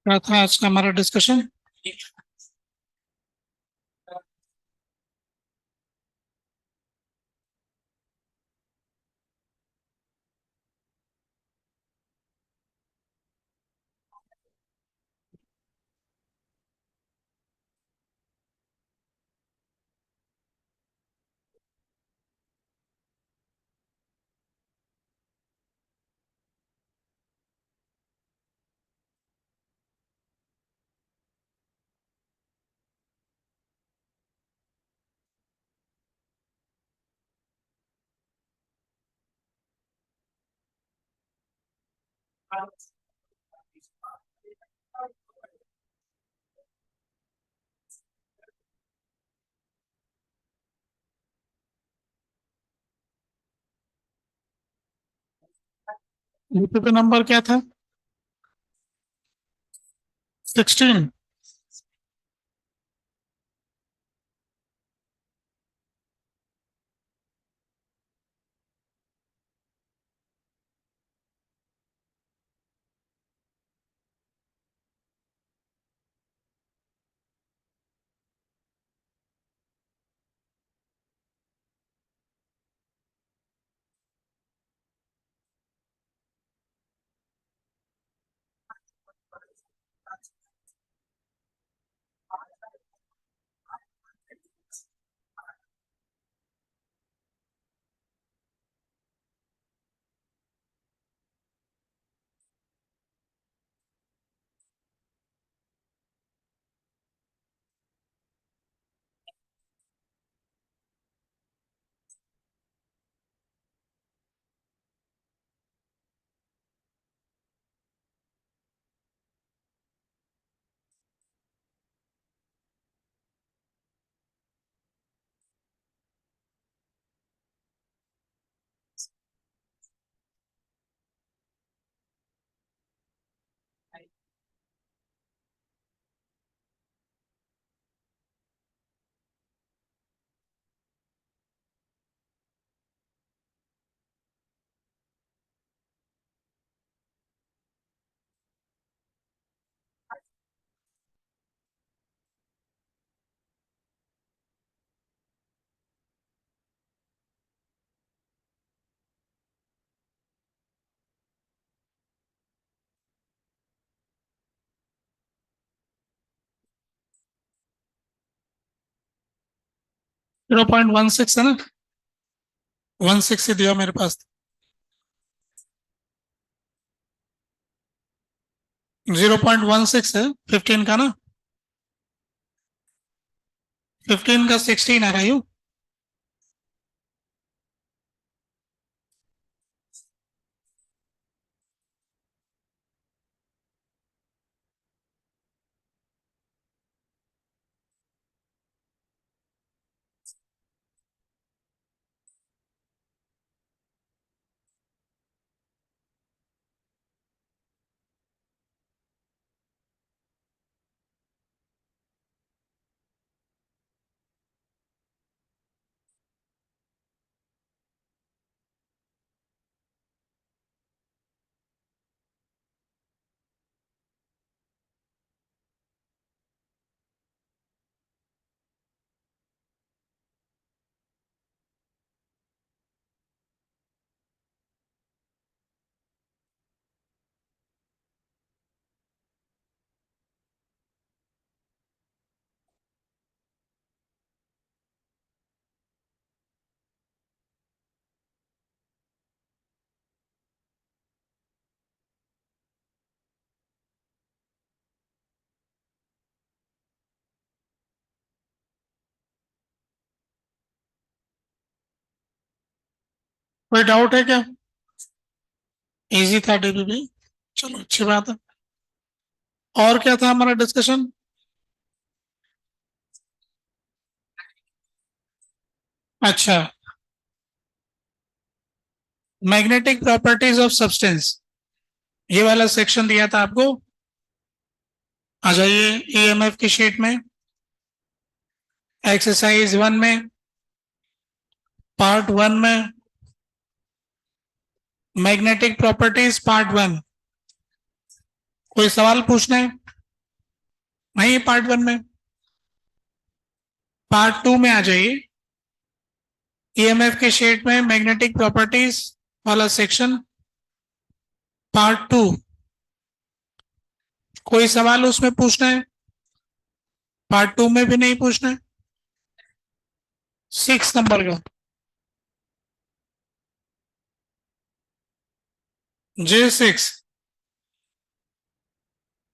क्या था आज का हमारा डिस्कशन? यूपी पे नंबर क्या था? 16। 0.16 है ना? 16 ही दिया मेरे पास। 0.16 है 15 का ना? 15 का 16 है यू। कोई डाउट है क्या? इजी था डीबीबी। चलो अच्छी बात है। और क्या था हमारा डिस्कशन? अच्छा, मैग्नेटिक प्रॉपर्टीज ऑफ सब्सटेंस, ये वाला सेक्शन दिया था आपको। आ जाइए ईएमएफ की शीट में, एक्सरसाइज 1 में, पार्ट 1 में, मैग्नेटिक प्रॉपर्टीज पार्ट 1। कोई सवाल पूछना है? वही पार्ट 1 में। पार्ट 2 में आ जाइए, ईएमएफ के शेड में मैग्नेटिक प्रॉपर्टीज वाला सेक्शन, पार्ट 2। कोई सवाल उसमें पूछना है? पार्ट 2 में भी नहीं पूछना है। 6 नंबर का J6,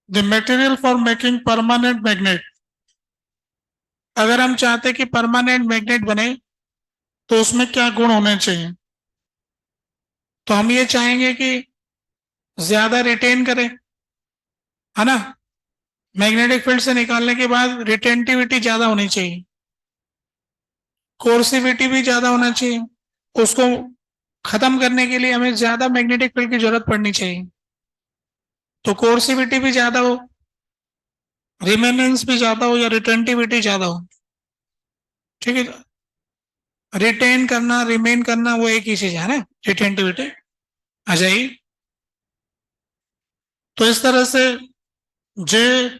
the material for making permanent magnet. अगर हम चाहते कि परमानेंट मैग्नेट बने तो उसमें क्या गुण होने चाहिए? तो हम ये चाहेंगे कि ज्यादा रिटेन करे, है ना। मैग्नेटिक फील्ड से निकालने के बाद रिटेंटिविटी ज्यादा होनी चाहिए, कोर्सिविटी भी ज्यादा होना चाहिए। उसको खत्म करने के लिए हमें ज्यादा मैग्नेटिक फील्ड की जरूरत पड़नी चाहिए, तो कोर्सिविटी भी ज्यादा हो, रिमेनेंस भी ज्यादा हो, या रिटेंटिविटी ज्यादा हो। ठीक है, रिटेन करना रिमेन करना वो एक ही चीज है ना, रिटेंटिविटी। आ जाइए, तो इस तरह से जे,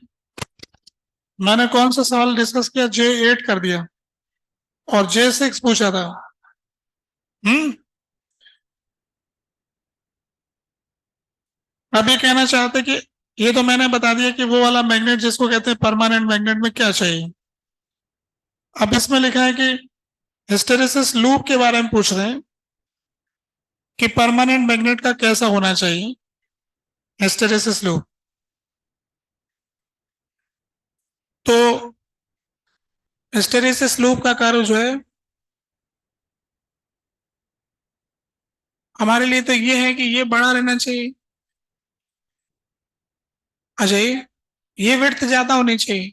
मैंने कौन सा सवाल डिस्कस किया? J8 कर दिया और J6 पूछा था। हम्म। अब ये कहना चाहते कि ये तो मैंने बता दिया कि वो वाला मैग्नेट जिसको कहते हैं परमानेंट मैग्नेट में क्या चाहिए। अब इसमें लिखा है कि हिस्टेरेसिस लूप के बारे में पूछ रहे हैं कि परमानेंट मैग्नेट का कैसा होना चाहिए हिस्टेरेसिस लूप। तो हिस्टेरेसिस लूप का कार्य जो है हमारे लिए तो ये है कि ये बड़ा रहना चाहिए। अजय, ये विड्थ ज्यादा होनी चाहिए,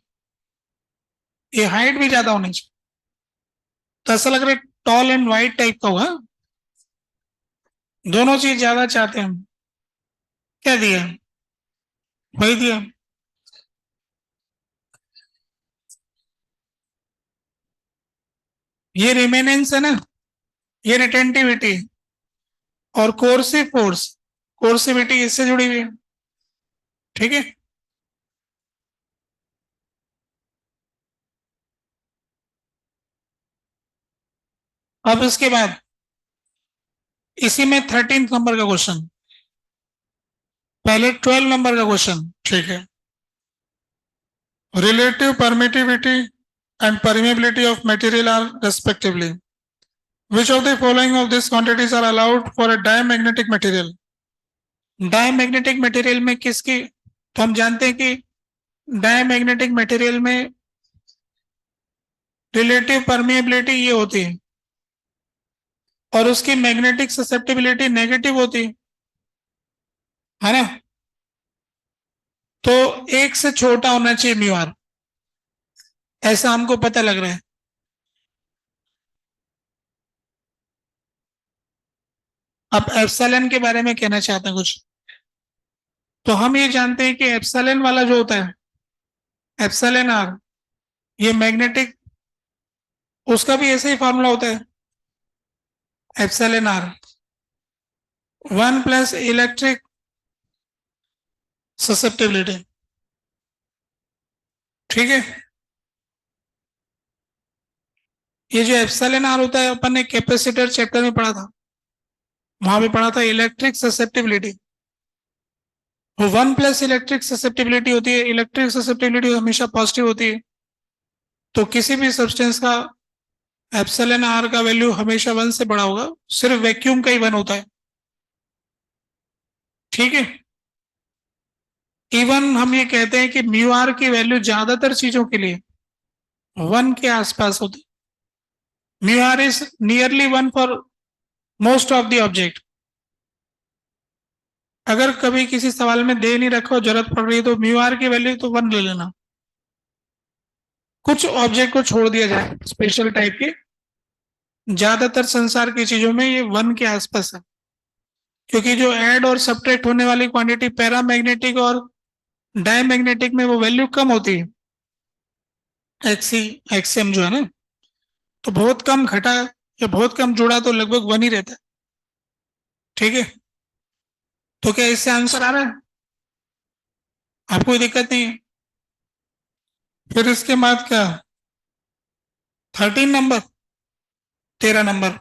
ये हाइट भी ज्यादा होनी चाहिए। तो ऐसा लग रहा है टॉल एंड वाइड टाइप का होगा। दोनों चीज ज्यादा चाहते हैं हम। क्या दिया? वही दिया। ये रिमेनेंस है ना, ये रिटेंटिविटी, और कोर्सिव फोर्स, कोर्सिविटी इससे जुड़ी हुई है। ठीक है। अब इसके बाद इसी में 13 नंबर का क्वेश्चन, पहले 12 नंबर का क्वेश्चन। ठीक है। Relative permittivity and permeability of material are respectively which of the following of these quantities are allowed for a diamagnetic material? Diamagnetic material में किसकी, तो हम जानते हैं कि डायमैग्नेटिक मटेरियल में रिलेटिव परमिएबिलिटी ये होती है और उसकी मैग्नेटिक ससेप्टिबिलिटी नेगेटिव होती है ना। तो एक से छोटा होना चाहिए म्यू आर, ऐसा हमको पता लग रहा है। अब एप्सिलॉन के बारे में कहना चाहते हैं कुछ, तो हम ये जानते हैं कि एप्सिलॉन वाला जो होता है, एप्सिलॉन आर, ये मैग्नेटिक, उसका भी ऐसे ही फॉर्मूला होता है, epsilon r 1 plus electric susceptibility. ठीक है। ये जो एप्सिलॉन आर होता है अपन ने कैपेसिटर चैप्टर में पढ़ा था, वहां पे पढ़ा था इलेक्ट्रिक ससेप्टिबिलिटी। वो 1 प्लस इलेक्ट्रिक ससेप्टिबिलिटी होती है, इलेक्ट्रिक ससेप्टिबिलिटी हमेशा पॉजिटिव होती है। तो किसी भी सब्सटेंस का एप्सिलॉन आर का वैल्यू हमेशा 1 से बड़ा होगा, सिर्फ वैक्यूम का ही 1 होता है। ठीक है। इवन हम ये कहते हैं कि म्यू आर की वैल्यू ज्यादातर चीजों के लिए 1 के आसपास होती है। Mu r is nearly 1 for most of the object. अगर कभी किसी सवाल में दे नहीं रखा हो, जरूरत पड़ रही है, तो म्यू आर की वैल्यू तो 1 ले लेना। कुछ ऑब्जेक्ट को छोड़ दिया जाए स्पेशल टाइप के, ज्यादातर संसार की चीजों में ये 1 के आसपास है, क्योंकि जो ऐड और सब्ट्रैक्ट होने वाली क्वांटिटी पैरामैग्नेटिक और डायमैग्नेटिक में वो वैल्यू कम होती है, एक्सी एक्सएम जो है ना। तो बहुत कम घटा या बहुत कम जुड़ा तो लगभग 1 ही रहता है। ठीक है। तो क्या इससे आंसर आ रहा है? आपको कोई दिक्कत नहीं है? फिर इसके बाद क्या? 13 नंबर, 13 नंबर।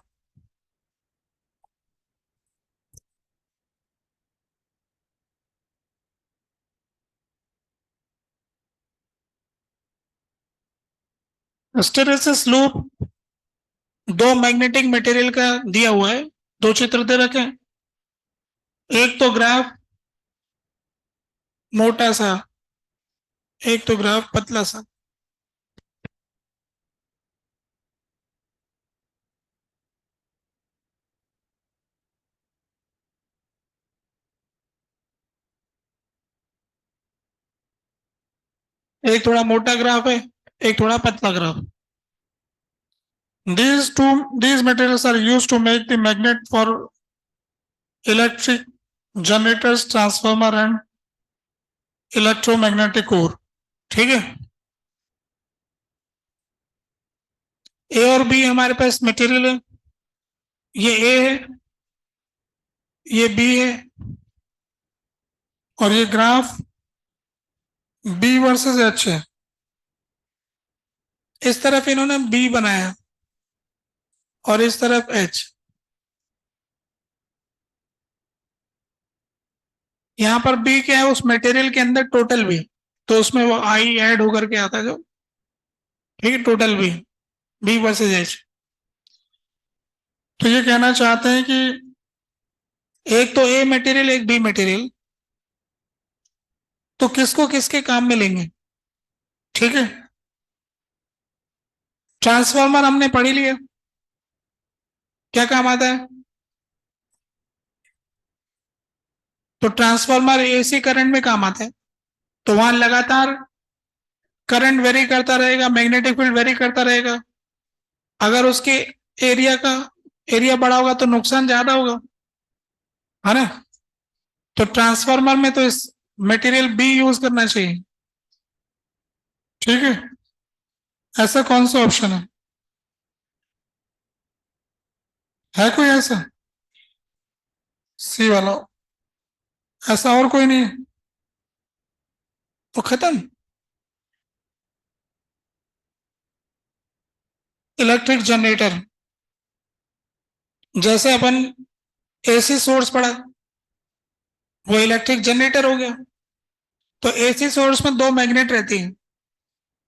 हिस्टेरेसिस लूप दो मैग्नेटिक मटेरियल का दिया हुआ है, दो चित्र दे रखे हैं। एक तो ग्राफ मोटा सा, एक तो ग्राफ पतला सा। एक थोड़ा मोटा ग्राफ है, एक थोड़ा पतला graph. These materials are used to make the magnet for electric generators, transformer and electromagnetic core। ठीक है। ए और बी हमारे पास मटेरियल है। ये ए है, ये बी है, और ये ग्राफ बी वर्सेस एच है। इस तरफ इन्होंने बी बनाया और इस तरफ एच। यहाँ पर बी क्या है, उस मटेरियल के अंदर टोटल बी, तो उसमें वो आई ऐड होकर के आता है जो। ठीक है, total B, B versus H. तो ये कहना चाहते हैं कि एक तो ए मटेरियल, एक बी मटेरियल, तो किसको किसके काम में लेंगे? ठीक है। ट्रांसफार्मर हमने पढ़ ही लिया, क्या काम आता है। तो ट्रांसफार्मर एसी करंट में काम आता है, तो वहां लगातार करंट वेरी करता रहेगा, मैग्नेटिक फील्ड वेरी करता रहेगा। अगर उसके एरिया का एरिया बड़ा होगा तो नुकसान ज्यादा होगा, है ना। तो ट्रांसफार्मर में तो इस मटेरियल बी यूज करना चाहिए। ठीक है। ऐसा कौन सा ऑप्शन है कोई ऐसा? सी वाला। ऐसा और कोई नहीं है तो खत्म। इलेक्ट्रिक जनरेटर, जैसे अपन एसी सोर्स पढ़ा, वो इलेक्ट्रिक जनरेटर हो गया। तो एसी सोर्स में दो मैग्नेट रहती हैं,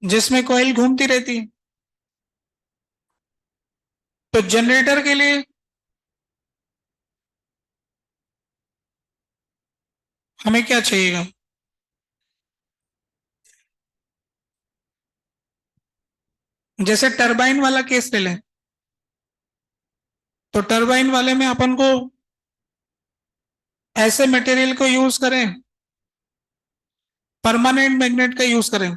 जिसमें कॉइल घूमती रहती है। तो जनरेटर के लिए हमें क्या चाहिएगा? जैसे टरबाइन वाला केस ले लें, तो टरबाइन वाले में अपन को ऐसे मटेरियल को यूज करें, परमानेंट मैग्नेट का यूज करें,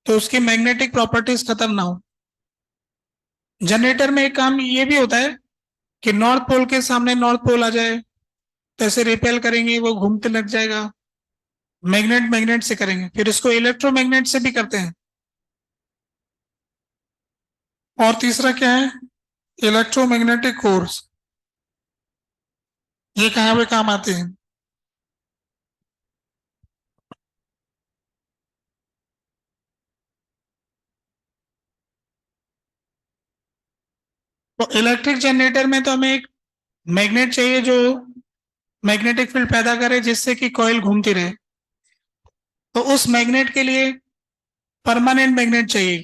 तो उसकी मैग्नेटिक प्रॉपर्टीज खत्म ना हो। जनरेटर में एक काम ये भी होता है कि नॉर्थ पोल के सामने नॉर्थ पोल आ जाए, तो ऐसे रिपेल करेंगे, वो घूमते लग जाएगा। मैग्नेट मैग्नेट से करेंगे, फिर इसको इलेक्ट्रोमैग्नेट से भी करते हैं। और तीसरा क्या है? Electromagnetic course. ये कहाँ पे काम आते हैं? तो इलेक्ट्रिक जनरेटर में तो हमें एक मैग्नेट चाहिए जो मैग्नेटिक फील्ड पैदा करे, जिससे कि कॉइल घूमती रहे। तो उस मैग्नेट के लिए परमानेंट मैग्नेट चाहिए,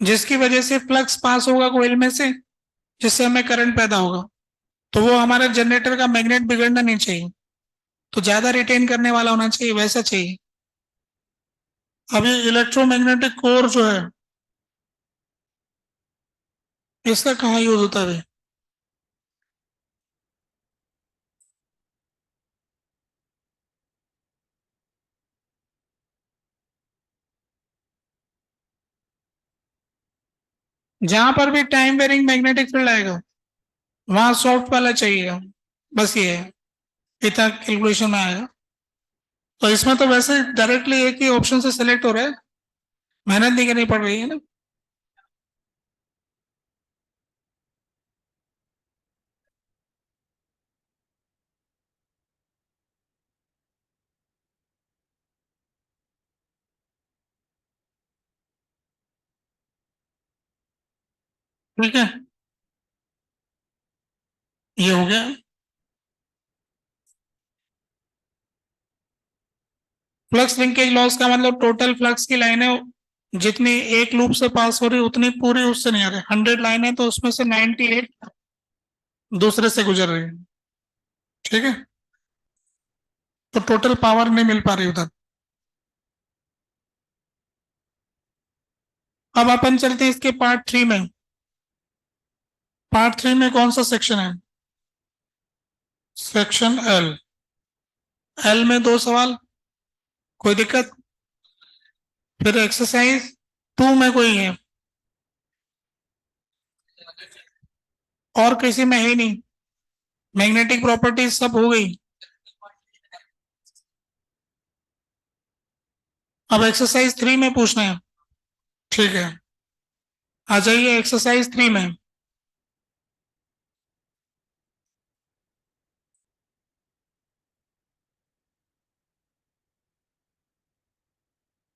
जिसकी वजह से फ्लक्स पास होगा कॉइल में से, जिससे हमें करंट पैदा होगा। तो वो हमारे जनरेटर का मैग्नेट बिगड़ना नहीं चाहिए, तो ज्यादा रिटेन करने वाला होना चाहिए, वैसा चाहिए। अभी इलेक्ट्रोमैग्नेटिक कोर जो है, इसका कहाँ यूज होता है? जहां पर भी टाइम वेरिंग मैग्नेटिक फील्ड आएगा, वहां सॉफ्ट वाला चाहिएगा। बस ये है, इतना कैलकुलेशन में आएगा। तो इसमें तो वैसे डायरेक्टली एक ही ऑप्शन से सिलेक्ट हो रहा है, मेहनत नहीं करनी पड़ रही है ना। ठीक है, ये हो गया। फ्लक्स लिंकेज लॉस का मतलब टोटल फ्लक्स की लाइनें जितनी एक लूप से पास हो रही उतनी पूरी उससे नहीं आ रही। 100 लाइनें तो उसमें से 98 दूसरे से गुजर रही है। ठीक है, तो टोटल पावर नहीं मिल पा रही उधर। अब अपन चलते हैं इसके पार्ट 3 में। पार्ट 3 में कौन सा सेक्शन है? Section L. एल में 2 सवाल, कोई दिक्कत? फिर एक्सरसाइज 2 में कोई है? और किसी में है नहीं? मैग्नेटिक प्रॉपर्टीज सब हो गई। अब एक्सरसाइज 3 में पूछना है। ठीक है, आ जाइए एक्सरसाइज 3 में।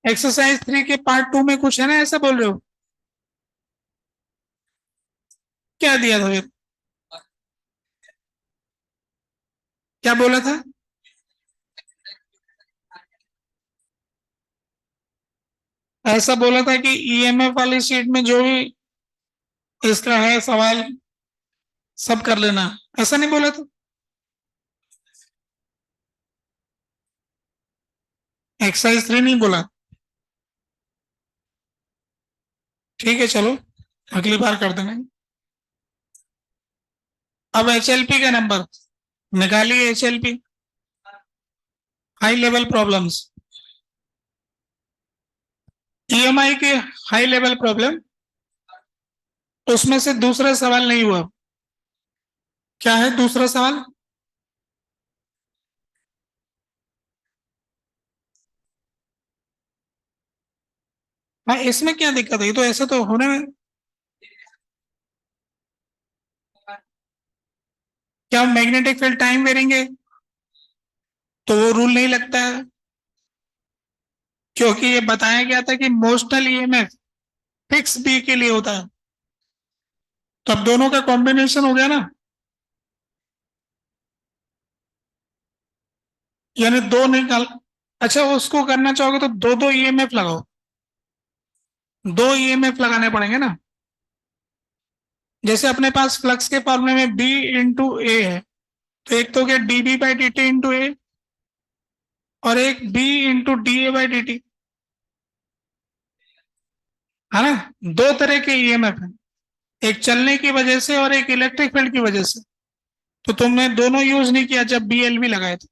एक्सरसाइज 3 के पार्ट 2 में कुछ है ना, ऐसा बोल रहे हो? क्या दिया था फिर? क्या बोला था? ऐसा बोला था कि ईएमएफ वाली शीट में जो भी इसका है सवाल सब कर लेना, ऐसा नहीं बोला था? एक्सरसाइज 3 नहीं बोला? ठीक है चलो, अगली बार कर देंगे। अब एचएलपी का नंबर निकालिए। HLP high level problems, EMI के हाई लेवल प्रॉब्लम, उसमें से दूसरा सवाल नहीं हुआ। क्या है दूसरा सवाल? हाँ, इसमें क्या दिक्कत है? ये तो ऐसा तो होने में। क्या मैग्नेटिक फील्ड टाइम वेरिंग है तो वो रूल नहीं लगता है, क्योंकि ये बताया गया था कि मोशनल ईएमएफ फिक्स बी के लिए होता है। तो अब दोनों का कॉम्बिनेशन हो गया ना, यानी दो निकाल। अच्छा, उसको करना चाहोगे तो दो दो ईएमएफ लगाओ, 2 ईएमएफ लगाने पड़ेंगे ना। जैसे अपने पास फ्लक्स के फॉर्मूले में बी इंटू ए है, तो एक तो हो गया D B by D T into A, और एक B into D A by D T, है ना। दो तरह के ईएमएफ है, एक चलने की वजह से और एक इलेक्ट्रिक फील्ड की वजह से। तो तुमने दोनों यूज नहीं किया जब बीएलवी लगाए थे।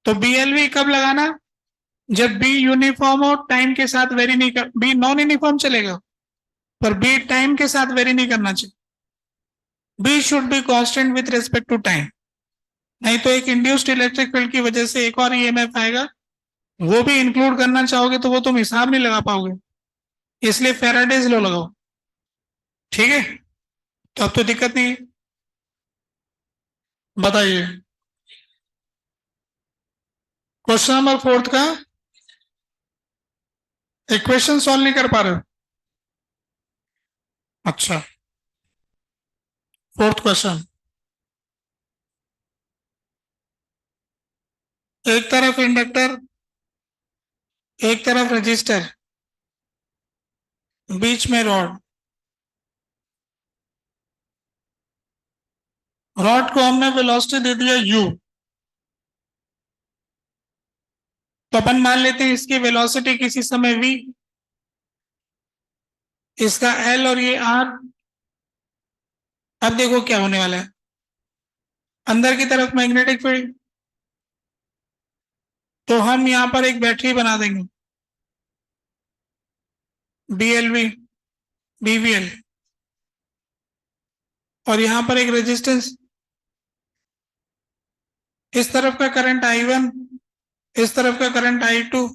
तो बीएलवी कब लगाना? जब बी यूनिफॉर्म हो, टाइम के साथ वेरी नहीं कर, बी नॉन यूनिफॉर्म चलेगा पर बी टाइम के साथ वेरी नहीं करना चाहिए। B should be constant with respect to time, नहीं तो एक इंड्यूस्ड इलेक्ट्रिक फील्ड की वजह से एक और ईएमएफ आएगा, वो भी इंक्लूड करना चाहोगे तो वो तुम हिसाब नहीं लगा पाओगे। इसलिए फेराडेज लॉ लगाओ। ठीक है, तो अब तो दिक्कत नहीं है। बताइए क्वेश्चन नंबर 4 का इक्वेशन सॉल्व नहीं कर पा रहे हो? अच्छा, 4th क्वेश्चन। एक तरफ इंडक्टर, एक तरफ रजिस्टर, बीच में रॉड। रॉड को हमने वेलोसिटी दे दिया u, तो अपन मान लेते हैं इसकी वेलोसिटी किसी समय v, इसका l और ये r। अब देखो क्या होने वाला है, अंदर की तरफ मैग्नेटिक फील्ड, तो हम यहां पर एक बैटरी बना देंगे, BLV BVL, और यहां पर एक रेजिस्टेंस। इस तरफ का करंट I1, इस तरफ का करंट I2,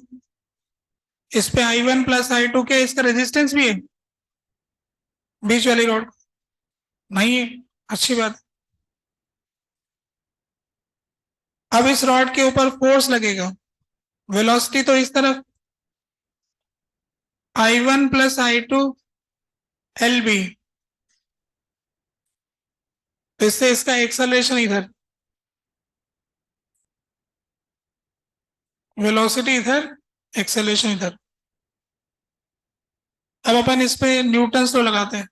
इस पे I1 प्लस I2 के इसका रेजिस्टेंस भी है, बीच वाली रोड नहीं है। अच्छी बात। अब इस रॉड के ऊपर फोर्स लगेगा, वेलोसिटी तो इस तरफ I1 प्लस I2 LB, तो इससे इसका एक्सेलरेशन इधर, वेलोसिटी इधर, एक्सेलरेशन इधर। अब अपन इस पे न्यूटन्स लॉ लगाते हैं।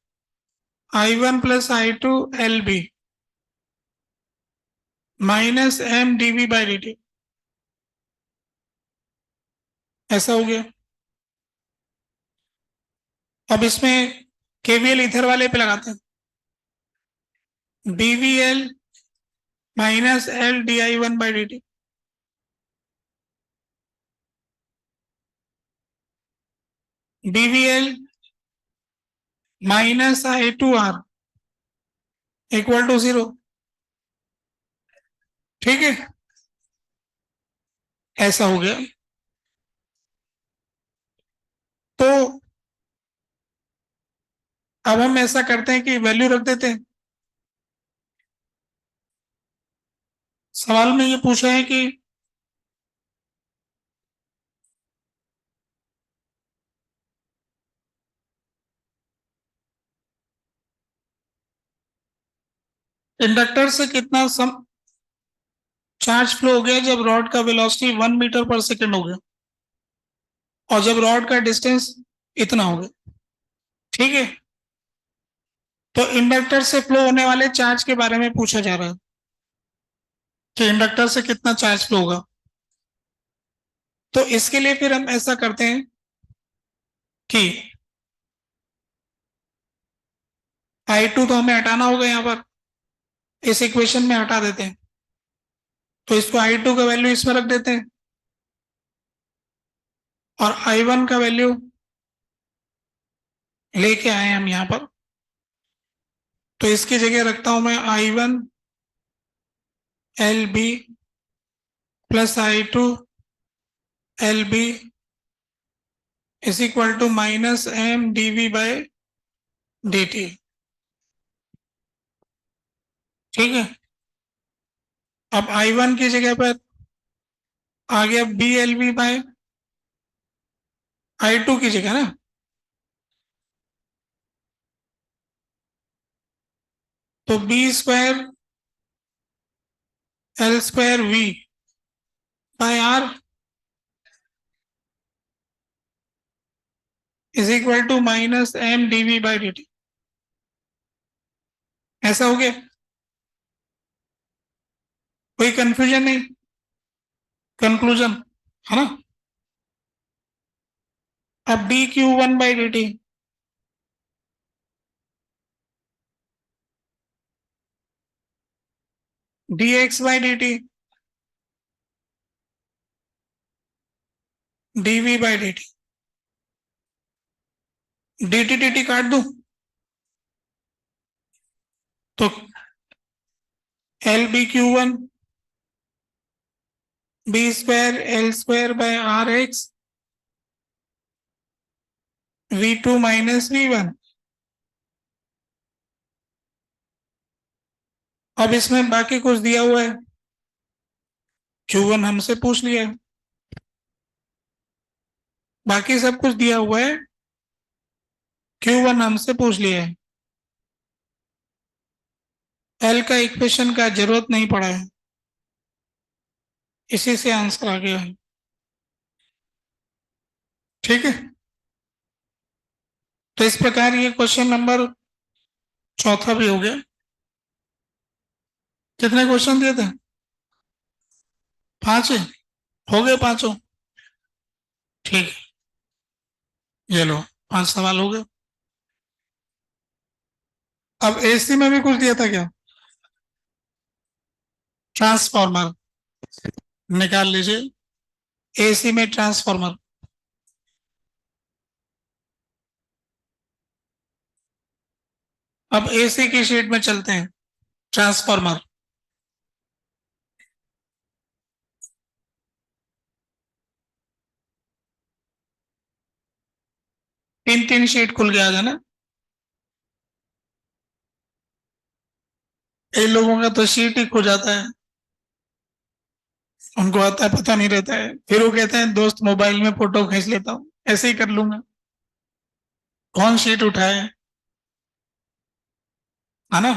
I1 plus I2 LB minus M dv by D t, ऐसा हो गया। अब इसमें केवीएल इधर वाले पे लगाते हैं। BVL minus L d I one by D t, BVL minus I2R equal to 0। ठीक है, ऐसा हो गया। तो अब हम ऐसा करते हैं कि वैल्यू रख देते हैं। सवाल में ये पूछा है कि इंडक्टर से कितना चार्ज फ्लो हो गया जब रॉड का वेलोसिटी 1 मीटर पर सेकेंड हो गया और जब रॉड का डिस्टेंस इतना हो गया। ठीक है, तो इंडक्टर से फ्लो होने वाले चार्ज के बारे में पूछा जा रहा है कि इंडक्टर से कितना चार्ज फ्लो होगा। तो इसके लिए फिर हम ऐसा करते हैं कि I2 तो हमें हटाना होगा, यहाँ पर इस इक्वेशन में हटा देते हैं। तो इसको I2 का वैल्यू इसमें रख देते हैं और I1 का वैल्यू लेके आए हम यहाँ पर। तो इसकी जगह रखता हूं मैं I1 LB plus I2 LB is equal to minus M dv by D t. ठीक है, अब I1 की जगह पर आ गया BLB बाय I2 की जगह ना, तो B² L² V by R is equal to minus M dv by D t. ऐसा हो गया, कोई कंफ्यूजन नहीं, कंक्लूजन है ना। अब dQ1 by D T dx by D T dv by D T, dt dt काट दूं तो LBQ1 B² L² bye RX V2 minus V1। अब इसमें बाकी कुछ दिया हुआ है, Q1 हमसे पूछ लिया है, बाकी सब कुछ दिया हुआ है, Q1 हमसे पूछ लिया है। L का इक्वेशन का जरूरत नहीं पड़ा है, इसी से आंसर आ गया है। ठीक है, तो इस प्रकार ये क्वेश्चन नंबर चौथा भी हो गया। कितने क्वेश्चन दिए थे? 5 है, हो गए पांचों। ठीक है, ये लो 5 सवाल हो गए। अब एसी में भी कुछ दिया था क्या? ट्रांसफॉर्मर निकाल लीजिए, एसी में ट्रांसफॉर्मर। अब एसी की शीट में चलते हैं, ट्रांसफॉर्मर। 3 3 शीट खुल गया था ना। इन लोगों का तो शीट ही खो जाता है, उनको आता है पता नहीं रहता है, फिर वो कहते हैं दोस्त मोबाइल में फोटो खींच लेता हूँ, ऐसे ही कर लूंगा। कौन शीट उठाए, है ना।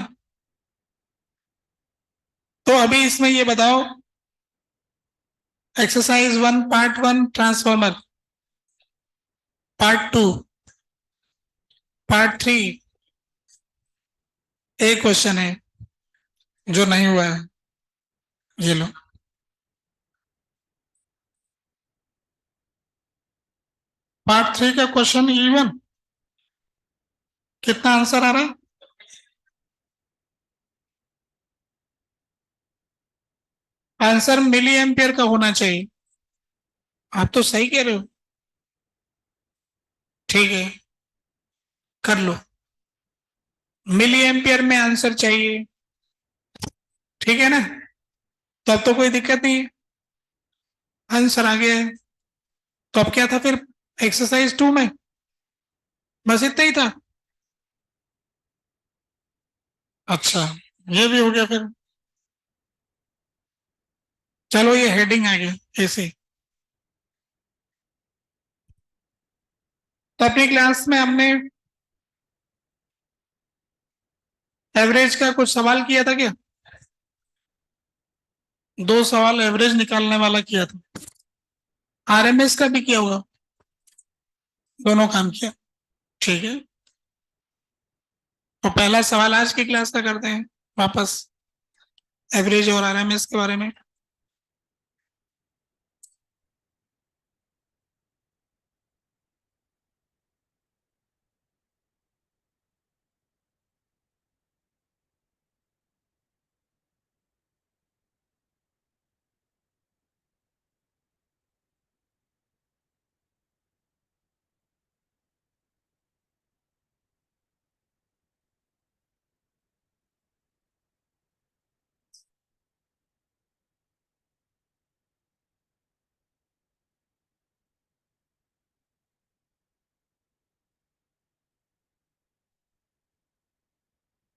तो अभी इसमें ये बताओ, exercise 1 part 1 transformer, part 2, part 3, एक क्वेश्चन है जो नहीं हुआ है, ये लो। पार्ट 3 का क्वेश्चन इवन, कितना आंसर आ रहा है? आंसर मिली एम्पियर का होना चाहिए। आप तो सही कह रहे हो। ठीक है, कर लो। मिली एम्पियर में आंसर चाहिए, ठीक है ना? तो अब तो कोई दिक्कत नहीं है, आंसर आ गया है। तो अब क्या था फिर एक्सरसाइज 2 में? बस इतना ही था। अच्छा, ये भी हो गया फिर। चलो ये हेडिंग आ गया ऐसे। तो अपनी क्लास में हमने एवरेज का कुछ सवाल किया था क्या? 2 सवाल एवरेज निकालने वाला किया था। आरएमएस का भी किया होगा। दोनों काम किया। ठीक है, तो पहला सवाल आज की क्लास का करते हैं वापस, एवरेज और आरएमएस के बारे में।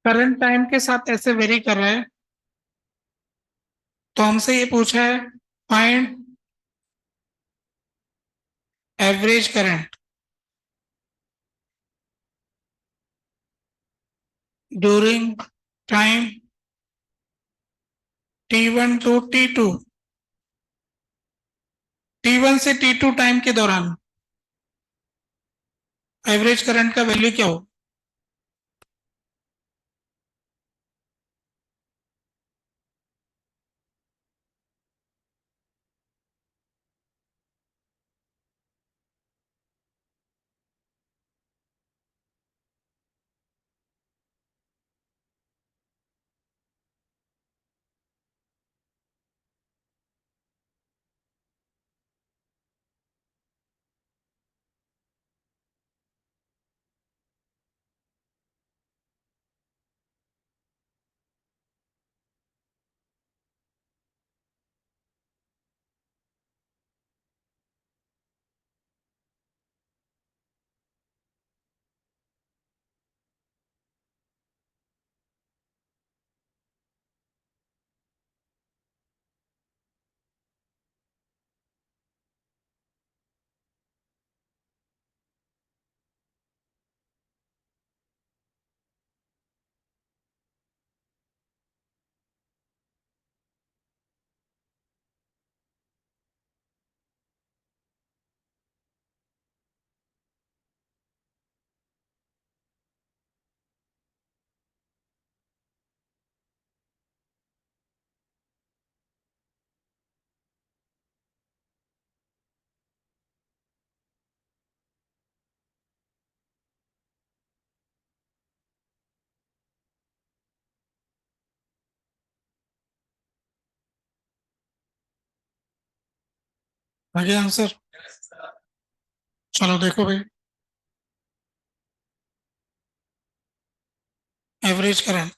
करंट टाइम के साथ ऐसे वेरी कर रहा है, तो हमसे ये पूछा है, find average current during time T1 to T2, T1 से T2 टाइम के दौरान एवरेज करंट का वैल्यू क्या हो? आगे आंसर, चलो देखो भाई, एवरेज करंट।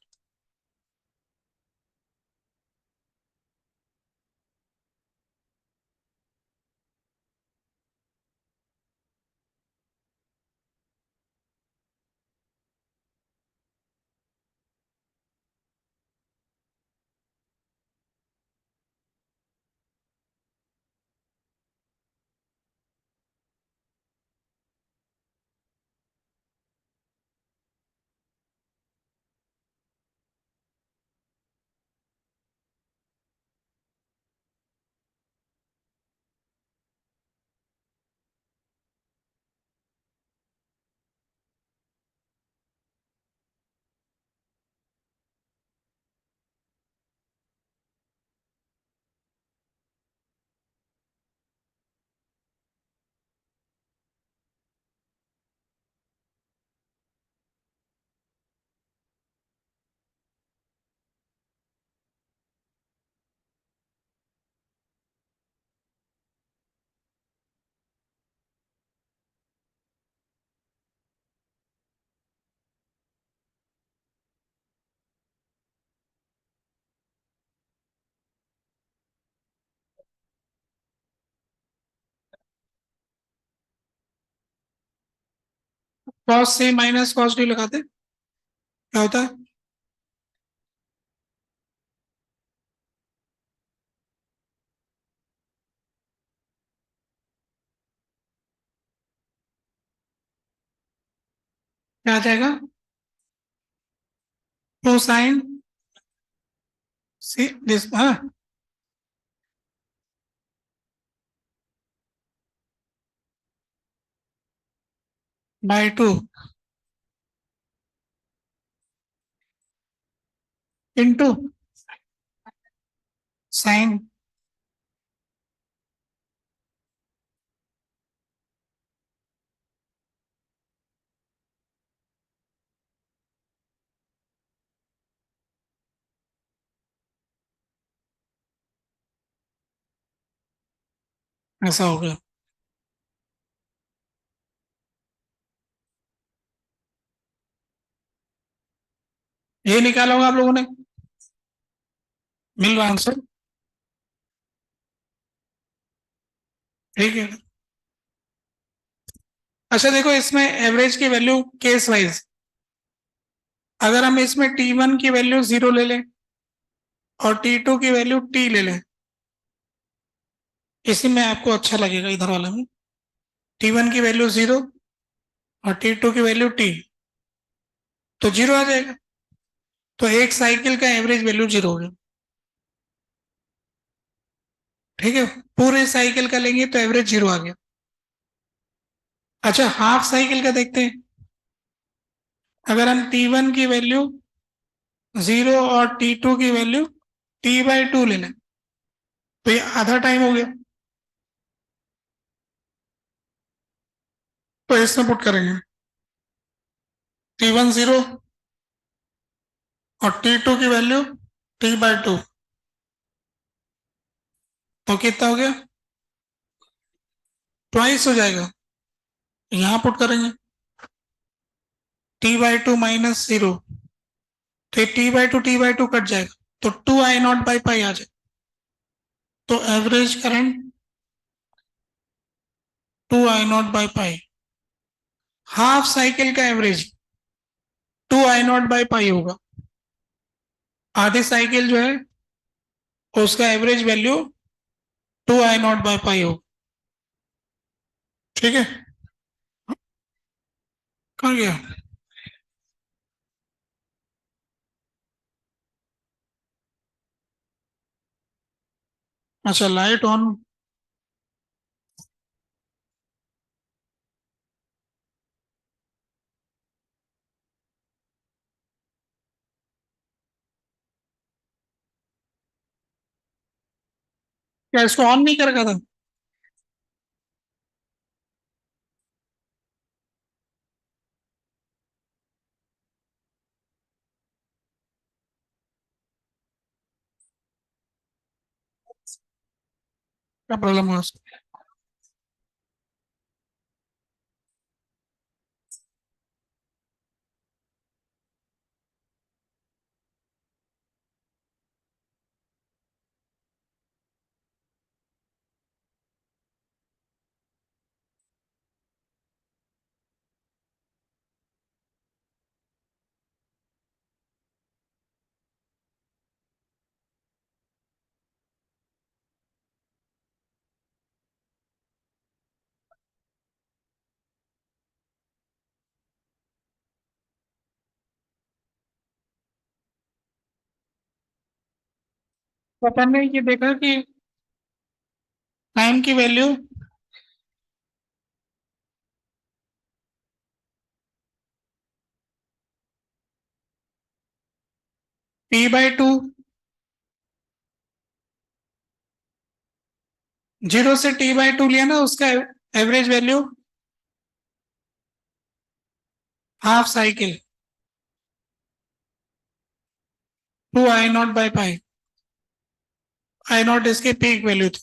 कॉस सी माइनस कॉस डी लगाते, क्या होता है? क्या आ जाएगा? कोसाइन सी दिस, हाँ, बाई टू इंटू साइन। ऐसा हो गया। ये निकाला होगा आप लोगों ने, मिल रहा आंसर? ठीक है। अच्छा देखो, इसमें एवरेज की वैल्यू केस वाइज, अगर हम इसमें टी वन की वैल्यू जीरो ले लें और टी टू की वैल्यू टी ले लें, इसी में आपको अच्छा लगेगा, इधर वाले में टी वन की वैल्यू जीरो और टी टू की वैल्यू टी, तो जीरो आ जाएगा। तो एक साइकिल का एवरेज वैल्यू जीरो हो गया। ठीक है, पूरे साइकिल का लेंगे तो एवरेज जीरो आ गया। अच्छा, हाफ साइकिल का देखते हैं। अगर हम टी वन की वैल्यू जीरो और टी टू की वैल्यू टी बाई टू ले लें, तो ये आधा टाइम हो गया। तो इसमें पुट करेंगे टी वन जीरो और टी टू की वैल्यू टी बाई टू, तो कितना हो गया? ट्वाइस हो जाएगा। यहाँ पुट करेंगे T by two minus zero, तो टी बाई टू कट जाएगा, तो two I not by pi आ जाएगा। तो average current two I not by pi, half cycle का average two I not by pi होगा। आधी साइकिल जो है उसका average value two I not by pi होगा। ठीक है, कहाँ गया? अच्छा, लाइट ऑन। क्या इसको ऑन नहीं कर रखा था? क्या प्रॉब्लम हुआ उसको? पता नहीं, कि देखा कि टाइम की value T by two, zero से टी बाई टू लिया ना, उसका average value half cycle two I not by pi, I naught इसकी पीक वैल्यू थी।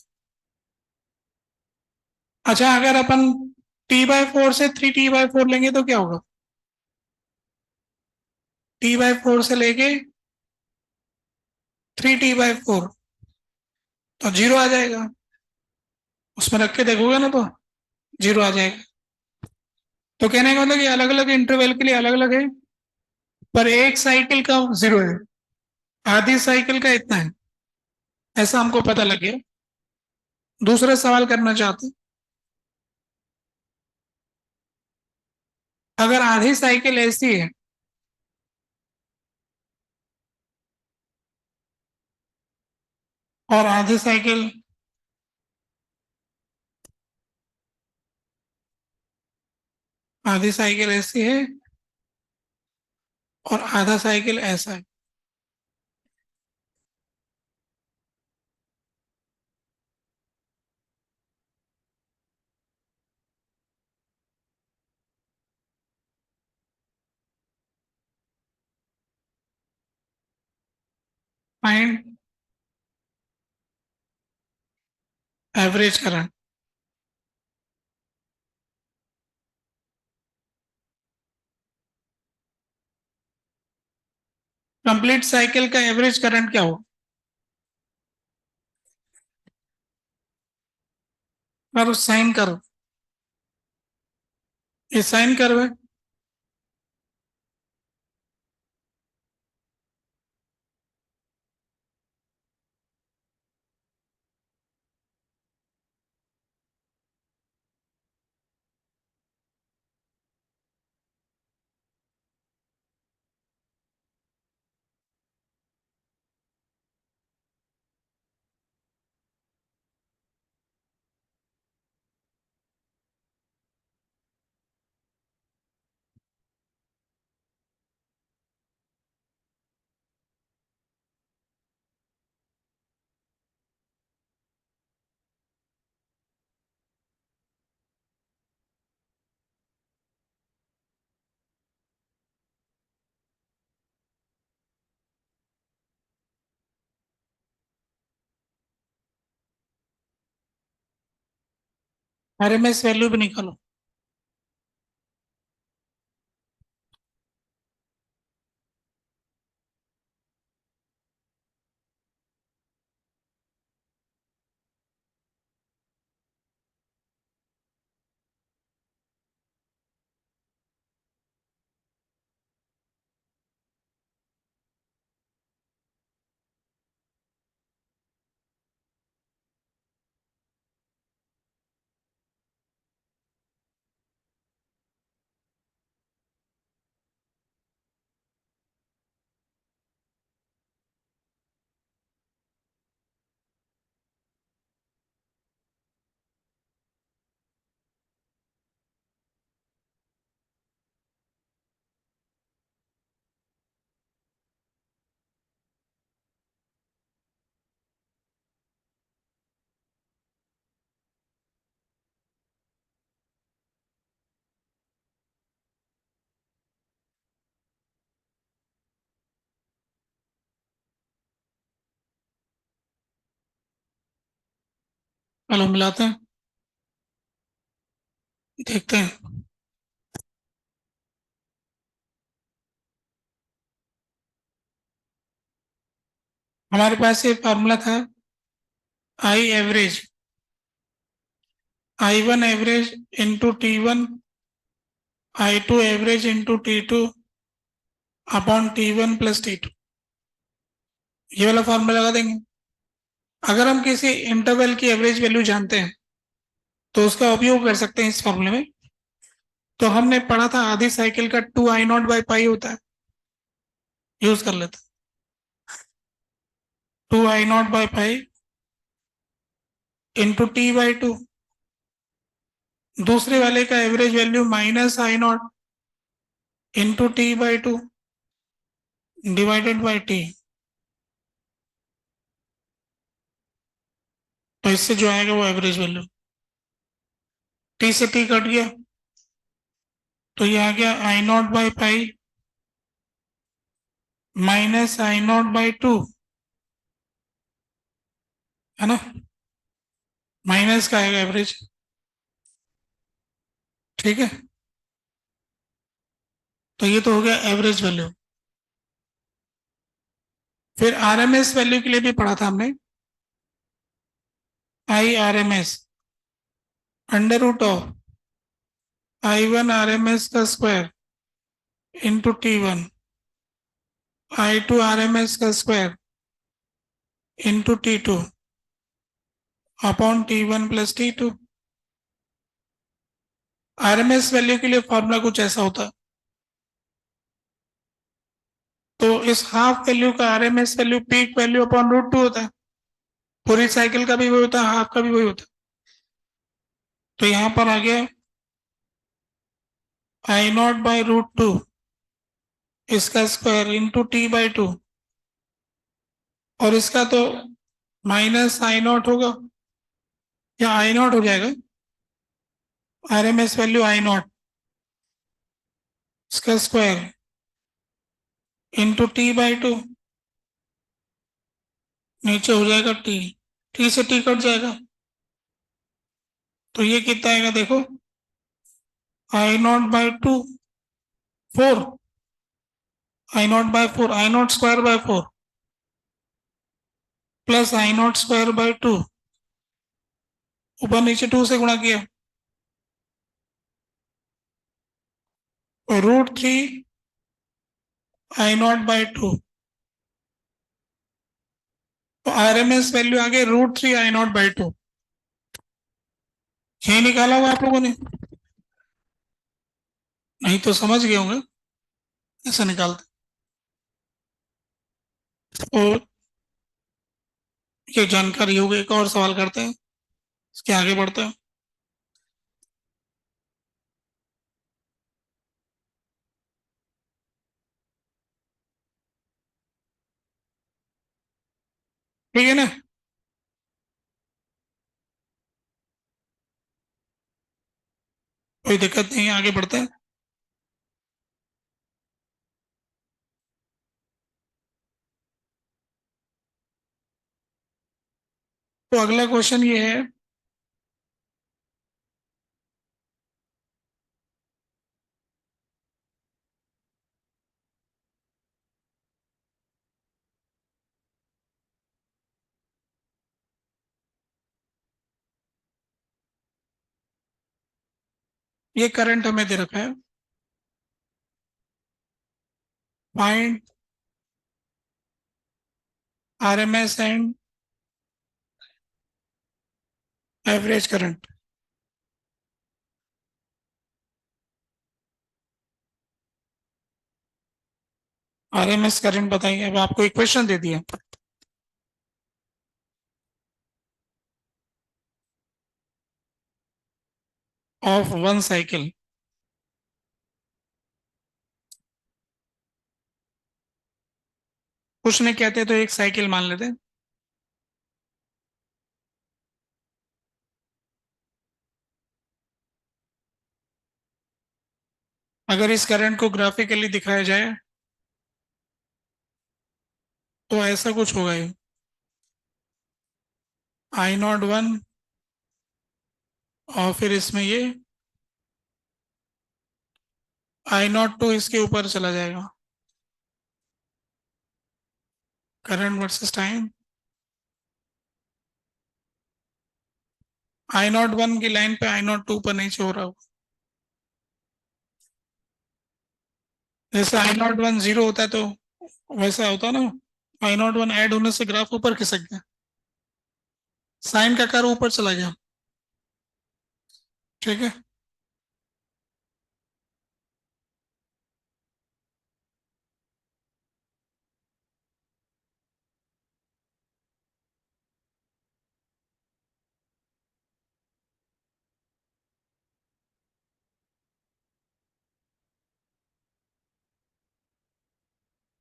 अच्छा, अगर अपन टी बाई फोर से थ्री टी बाई फोर लेंगे तो क्या होगा? टी बाई फोर से लेके थ्री टी बाई फोर, तो जीरो आ जाएगा। उसमें रख के देखोगे ना, तो जीरो आ जाएगा। तो कहने का मतलब कि अलग अलग इंटरवल के लिए अलग अलग है, पर एक साइकिल का 0 है, आधी साइकिल का इतना है, ऐसा हमको पता लग गया। दूसरा सवाल करना चाहते हैं, अगर आधी साइकिल ऐसी है और आधी साइकिल ऐसी है और आधा साइकिल ऐसा है, find average current. Complete cycle का एवरेज करंट क्या हो? करो साइन करो, ये साइन करो है। आरएमएस वैल्यू भी निकालो। चलो मिलाते हैं, देखते हैं। हमारे पास ये फॉर्मूला था, I average, I1 average into T1, I2 average into T2 upon T1 plus T2, ये वाला फॉर्मूला लगा देंगे। अगर हम किसी इंटरवल की एवरेज वैल्यू जानते हैं तो उसका उपयोग कर सकते हैं इस फॉर्मूले में। तो हमने पढ़ा था आधी साइकिल का 2I0/पाई होता है, यूज कर लेते। 2I0/पाई इंटू T/2, दूसरे वाले का average value -I0 into T/2 divided by T. तो इससे जो आएगा वो एवरेज वैल्यू, टी से टी कट गया तो ये आ गया I0/पाई -I0/2, है ना, माइनस का आएगा एवरेज। ठीक है, तो ये तो हो गया एवरेज वैल्यू। फिर आरएमएस वैल्यू के लिए भी पढ़ा था हमने, IRMS under root of I1 RMS का square into T1, I2 RMS का square into T2 upon T1 plus T2। RMS value के लिए फॉर्मूला कुछ ऐसा होता है। तो इस हाफ वैल्यू का RMS value peak value upon root two होता है। पूरी साइकिल का भी वही होता है, हाफ का भी वही होता है। तो यहां पर आ गया I0/√2 इसका स्क्वायर इंटू T/2, और इसका तो -I0 होगा या I0 हो जाएगा। आरएमएस वैल्यू I0 इसका स्क्वायर इंटू T/2, नीचे हो जाएगा टी से टी कट जाएगा। तो ये कितना आएगा देखो, I0/2 4, I0/4, I0² / 4 plus I0² / 2, ऊपर नीचे 2 से गुणा किया, और √3 I0/2। तो आरएमएस वैल्यू आ गई √3 I0/2। यही निकाला हुआ आप लोगों ने, नहीं तो समझ गए होंगे ऐसा निकालते। तो ये जानकारी हो गई, एक और सवाल करते हैं, इसके आगे बढ़ते हैं। ठीक है ना। कोई दिक्कत नहीं है, आगे बढ़ते हैं। तो अगला क्वेश्चन ये है, ये करंट हमें दे रखा है, find RMS and average current. RMS current बताइए। अब आपको इक्वेशन दे दिया ऑफ वन साइकिल। कुछ नहीं कहते तो एक साइकिल मान लेते हैं। अगर इस करंट को ग्राफिकली दिखाया जाए तो ऐसा कुछ होगा, ये I01, और फिर इसमें ये I02 इसके ऊपर चला जाएगा, करंट वर्सेस टाइम। I01 की लाइन पे I02 पर नीचे हो रहा हो, जैसे I01 जीरो होता है तो वैसा होता है ना। I01 ऐड होने से ग्राफ ऊपर खिसक गया, साइन का कर्व ऊपर चला गया। ठीक है।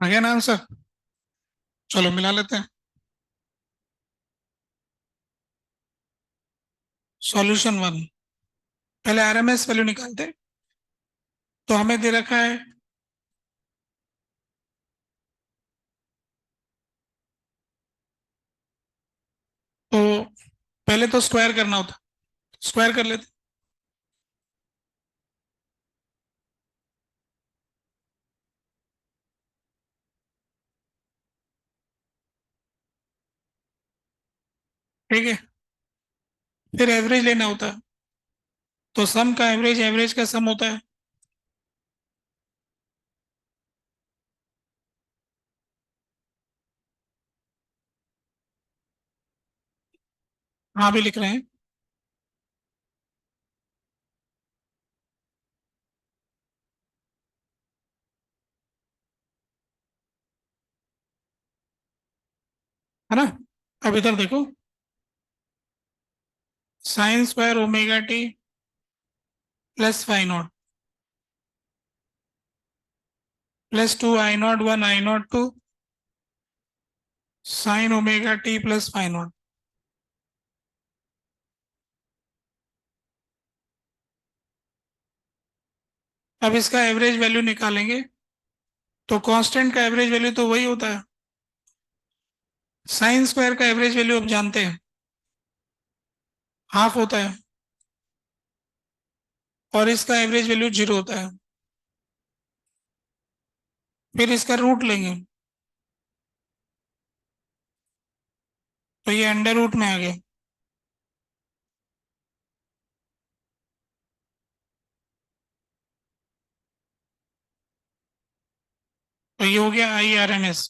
आ गया ना आंसर। चलो मिला लेते हैं। सॉल्यूशन वन, पहले आरएमएस वैल्यू निकालते हैं। तो हमें दे रखा है तो पहले तो स्क्वायर करना होता, स्क्वायर कर लेते। ठीक है। फिर एवरेज लेना होता है, तो सम का एवरेज एवरेज का सम होता है। हाँ भी लिख रहे हैं। है ना। अब इधर देखो, sine square omega T plus phi naught plus two I not one I not two sine omega T plus phi naught. अब इसका एवरेज वैल्यू निकालेंगे, तो कांस्टेंट का एवरेज वैल्यू तो वही होता है। साइन स्क्वायर का एवरेज वैल्यू आप जानते हैं, हाफ होता है। और इसका एवरेज वैल्यू जीरो होता है। फिर इसका रूट लेंगे, तो ये अंडर रूट में आ गया। तो ये हो गया I R M S.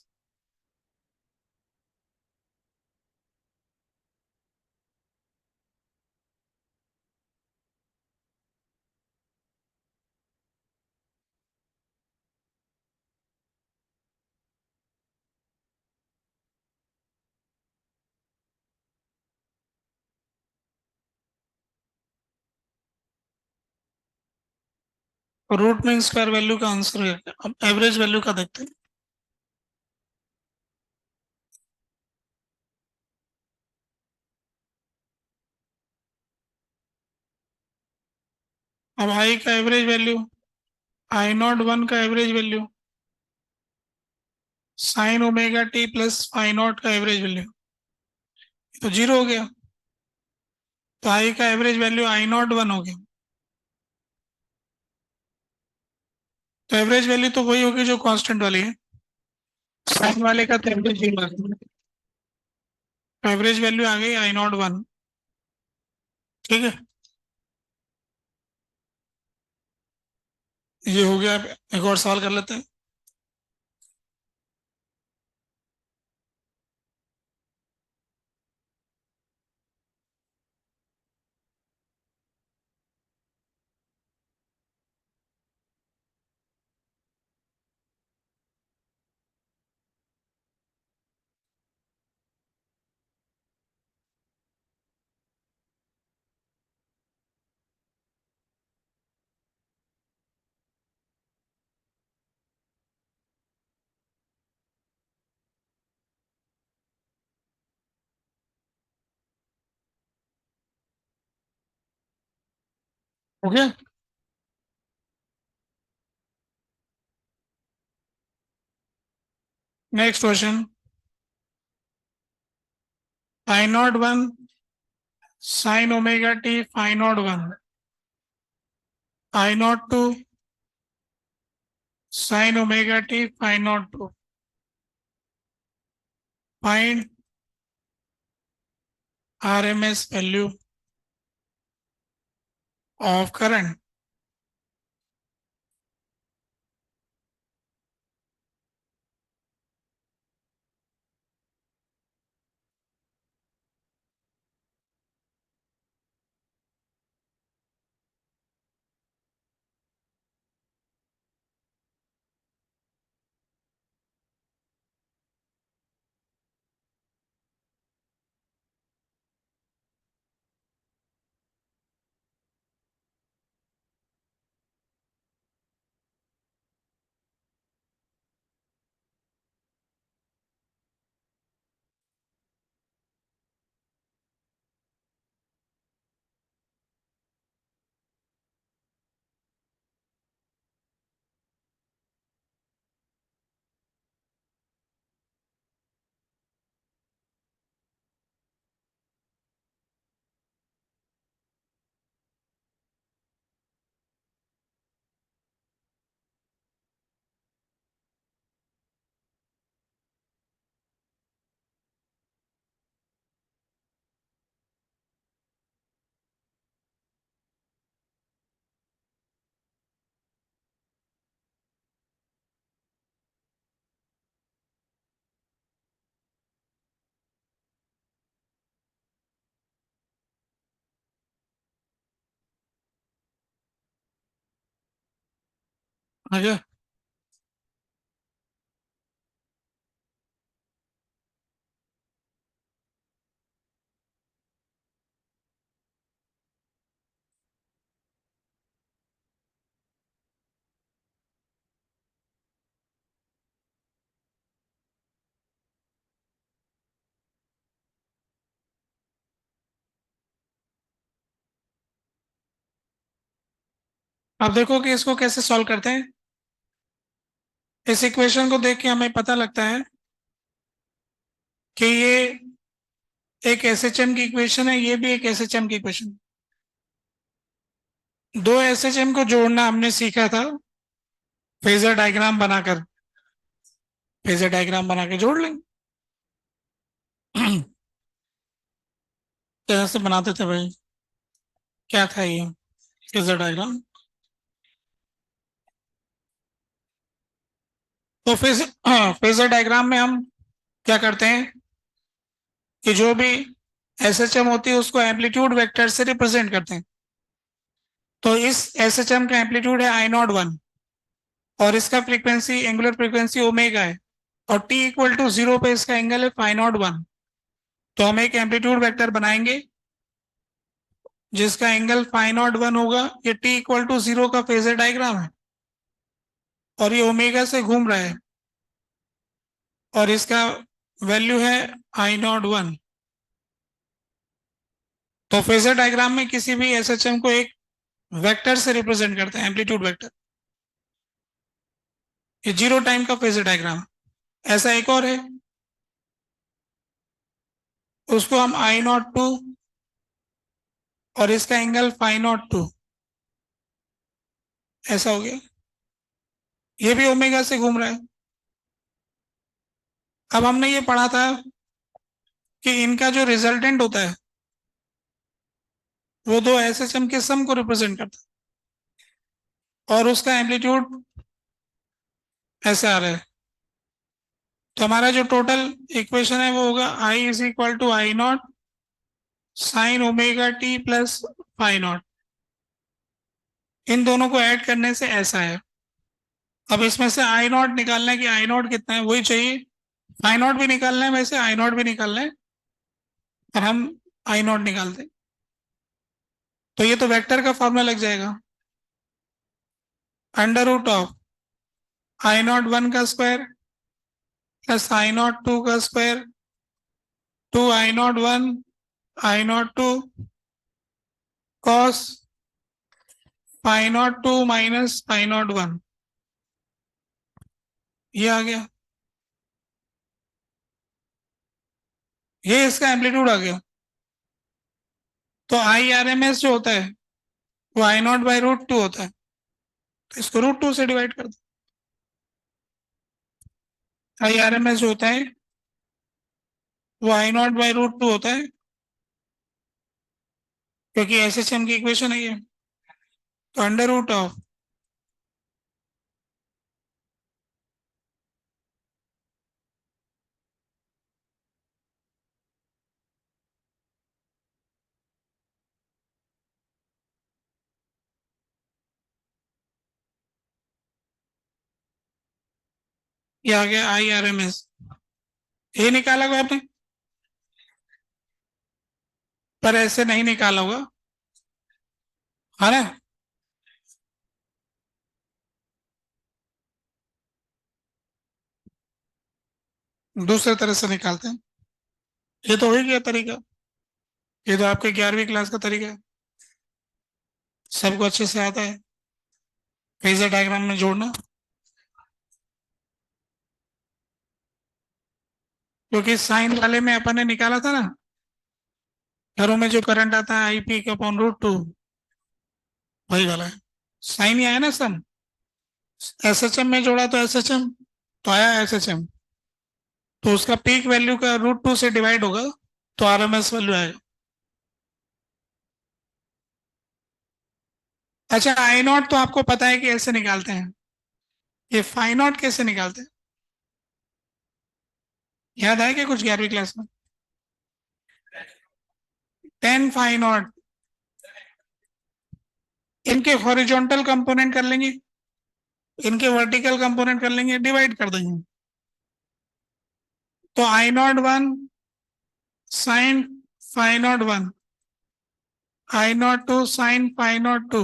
Root mean square value का आंसर है। अब एवरेज वैल्यू का देखते हैं। अब आई का average value, I not one का average value, sine omega T plus phi not का एवरेज वैल्यू, तो जीरो हो गया। तो आई का average value I not one हो गया। तो एवरेज वैल्यू तो वही होगी जो कांस्टेंट वाली है। साइन वाले का तो एवरेज जीरो आ गया। तो एवरेज वैल्यू आ गई आई नॉट वन। ठीक है, ये हो गया। एक और सवाल कर लेते हैं। हो गया। Next question, I not one sine omega T phi not one I not two sine omega T phi not two find R M S value of current. आ गया। अब देखो कि इसको कैसे सॉल्व करते हैं। इस इक्वेशन को देख के हमें पता लगता है कि ये एक एसएचएम की इक्वेशन है, ये भी एक एसएचएम की इक्वेशन। दो एसएचएम को जोड़ना हमने सीखा था फेजर डायग्राम बनाकर। फेजर डायग्राम बना के जोड़ लेंगे। कैसे बनाते थे भाई? क्या था ये फेजर डायग्राम? तो फेजर डायग्राम में हम क्या करते हैं कि जो भी एसएचएम होती है उसको एम्पलीट्यूड वेक्टर से रिप्रेजेंट करते हैं। तो इस एसएचएम का एम्पलीट्यूड है आई नॉट वन, और इसका फ्रीक्वेंसी एंगुलर फ्रीक्वेंसी ओमेगा है, और टी इक्वल टू जीरो पे इसका एंगल है फाई नॉट वन। तो हम एक एम्पलीट्यूड वेक्टर बनाएंगे जिसका एंगल फाई नॉट वन होगा। ये टी इक्वल टू जीरो का फेजर डायग्राम है, और ये ओमेगा से घूम रहा है, और इसका वैल्यू है आई नॉट वन। तो फेजर डायग्राम में किसी भी एसएचएम को एक वेक्टर से रिप्रेजेंट करते हैं, एम्पलीट्यूड वेक्टर। ये जीरो टाइम का फेजर डायग्राम है। ऐसा एक और है, उसको हम आई नॉट टू, और इसका एंगल फाई नॉट टू, ऐसा हो गया। ये भी ओमेगा से घूम रहा है। अब हमने ये पढ़ा था कि इनका जो रिजल्टेंट होता है वो दो एसएचएम के सम को रिप्रेजेंट करता है, और उसका एम्पलीट्यूड ऐसे आ रहा है। तो हमारा जो टोटल इक्वेशन है वो होगा I is equal to I not sine omega T plus phi not. इन दोनों को ऐड करने से ऐसा है। अब इसमें से आई नॉट निकालना है कि आई नॉट कितना है, वही चाहिए। फाई नॉट भी निकालना है, वैसे आई नॉट भी निकालना है, और हम आई नॉट निकालते हैं। तो ये तो वेक्टर का फॉर्मूला लग जाएगा, under root of I not one का square plus I not two का square, two I not one I not two cos pi not two minus pi not one. ये आ गया, ये इसका एम्पलीट्यूड आ गया। तो आई आर एम एस जो होता है वो आई नॉट बाई रूट टू होता है, तो इसको रूट टू से डिवाइड कर दो। आई आर एम एस जो होता है वो आई नॉट बाई रूट टू होता है, क्योंकि एस एच एम की इक्वेशन है ये। तो अंडर रूट ऑफ ये आ गया आई आर एम एस। ये निकाला होगा आपने, पर ऐसे नहीं निकाला होगा, है ना? दूसरे तरह से निकालते हैं। ये तो हो ही गया तरीका, ये तो आपके 11वीं क्लास का तरीका है, सबको अच्छे से आता है फेजर डायग्राम में जोड़ना। क्योंकि साइन वाले में अपन ने निकाला था ना, घरों में जो करंट आता है आई पी का अपॉन रूट टू, वही वाला है। साइन ही आया ना सम, एस एच एम में जोड़ा तो एस एच एम, तो आया एस एच एम, तो उसका पीक वैल्यू का रूट टू से डिवाइड होगा, तो आर एम एस वैल्यू आएगा। अच्छा, आई नॉट तो आपको पता है कि ऐसे निकालते हैं, ये फाई नॉट कैसे निकालते हैं? याद है क्या कुछ 11वीं क्लास में? टेन फाई नॉट, इनके हॉरिजॉन्टल कंपोनेंट कर लेंगे। इनके वर्टिकल कंपोनेंट कर लेंगे, डिवाइड कर देंगे। तो I not one sine phi not one, I not two sine phi not two,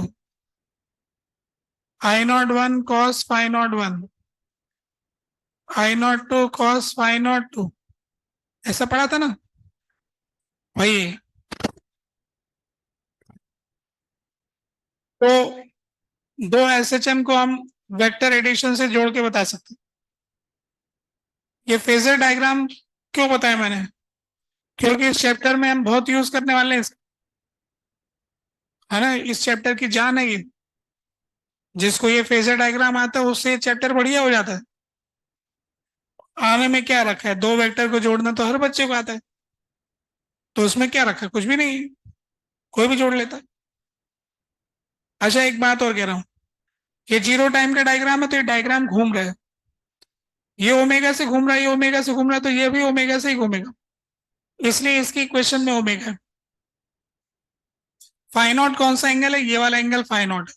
I not one cos phi not one, I not two cos phi not two. ऐसा पढ़ा था ना वही। तो दो एसएचएम को हम वेक्टर एडिशन से जोड़ के बता सकते हैं। ये फेजर डायग्राम क्यों बताया मैंने, क्योंकि इस चैप्टर में हम बहुत यूज करने वाले हैं, है ना, इस चैप्टर की जान है ये। जिसको ये फेजर डायग्राम आता है उससे ये चैप्टर बढ़िया हो जाता है। आने में क्या रखा है, दो वेक्टर को जोड़ना तो हर बच्चे को आता है, तो उसमें क्या रखा है, कुछ भी नहीं है, कोई भी जोड़ लेता है। अच्छा एक बात और कह रहा हूँ, ये जीरो टाइम का डायग्राम है, तो ये डायग्राम घूम रहा है, ये ओमेगा से घूम रहा है, ये ओमेगा से घूम रहा है, तो ये भी ओमेगा से ही घूमेगा, इसलिए इसकी इक्वेशन में ओमेगा है। फाइ नॉट कौन सा एंगल है, ये वाला एंगल फाइ नॉट है,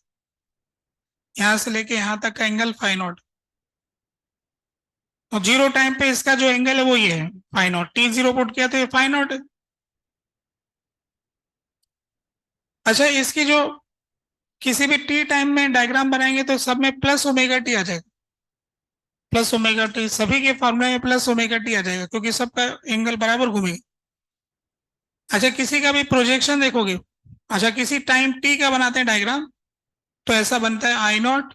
यहां से लेके यहां तक का एंगल फाइ नॉट। तो जीरो टाइम पे इसका जो एंगल है वो ये है phi naught, t zero put किया तो ये फाइ नॉट है। अच्छा इसकी जो किसी भी टी टाइम में डायग्राम बनाएंगे तो सब में प्लस ओमेगा टी आ जाएगा, प्लस ओमेगा टी, सभी के फॉर्मूले में प्लस ओमेगा टी आ जाएगा, क्योंकि सबका एंगल बराबर घूमेगा। अच्छा किसी का भी प्रोजेक्शन देखोगे, अच्छा किसी टाइम टी का बनाते हैं डायग्राम, तो ऐसा बनता है आई नॉट,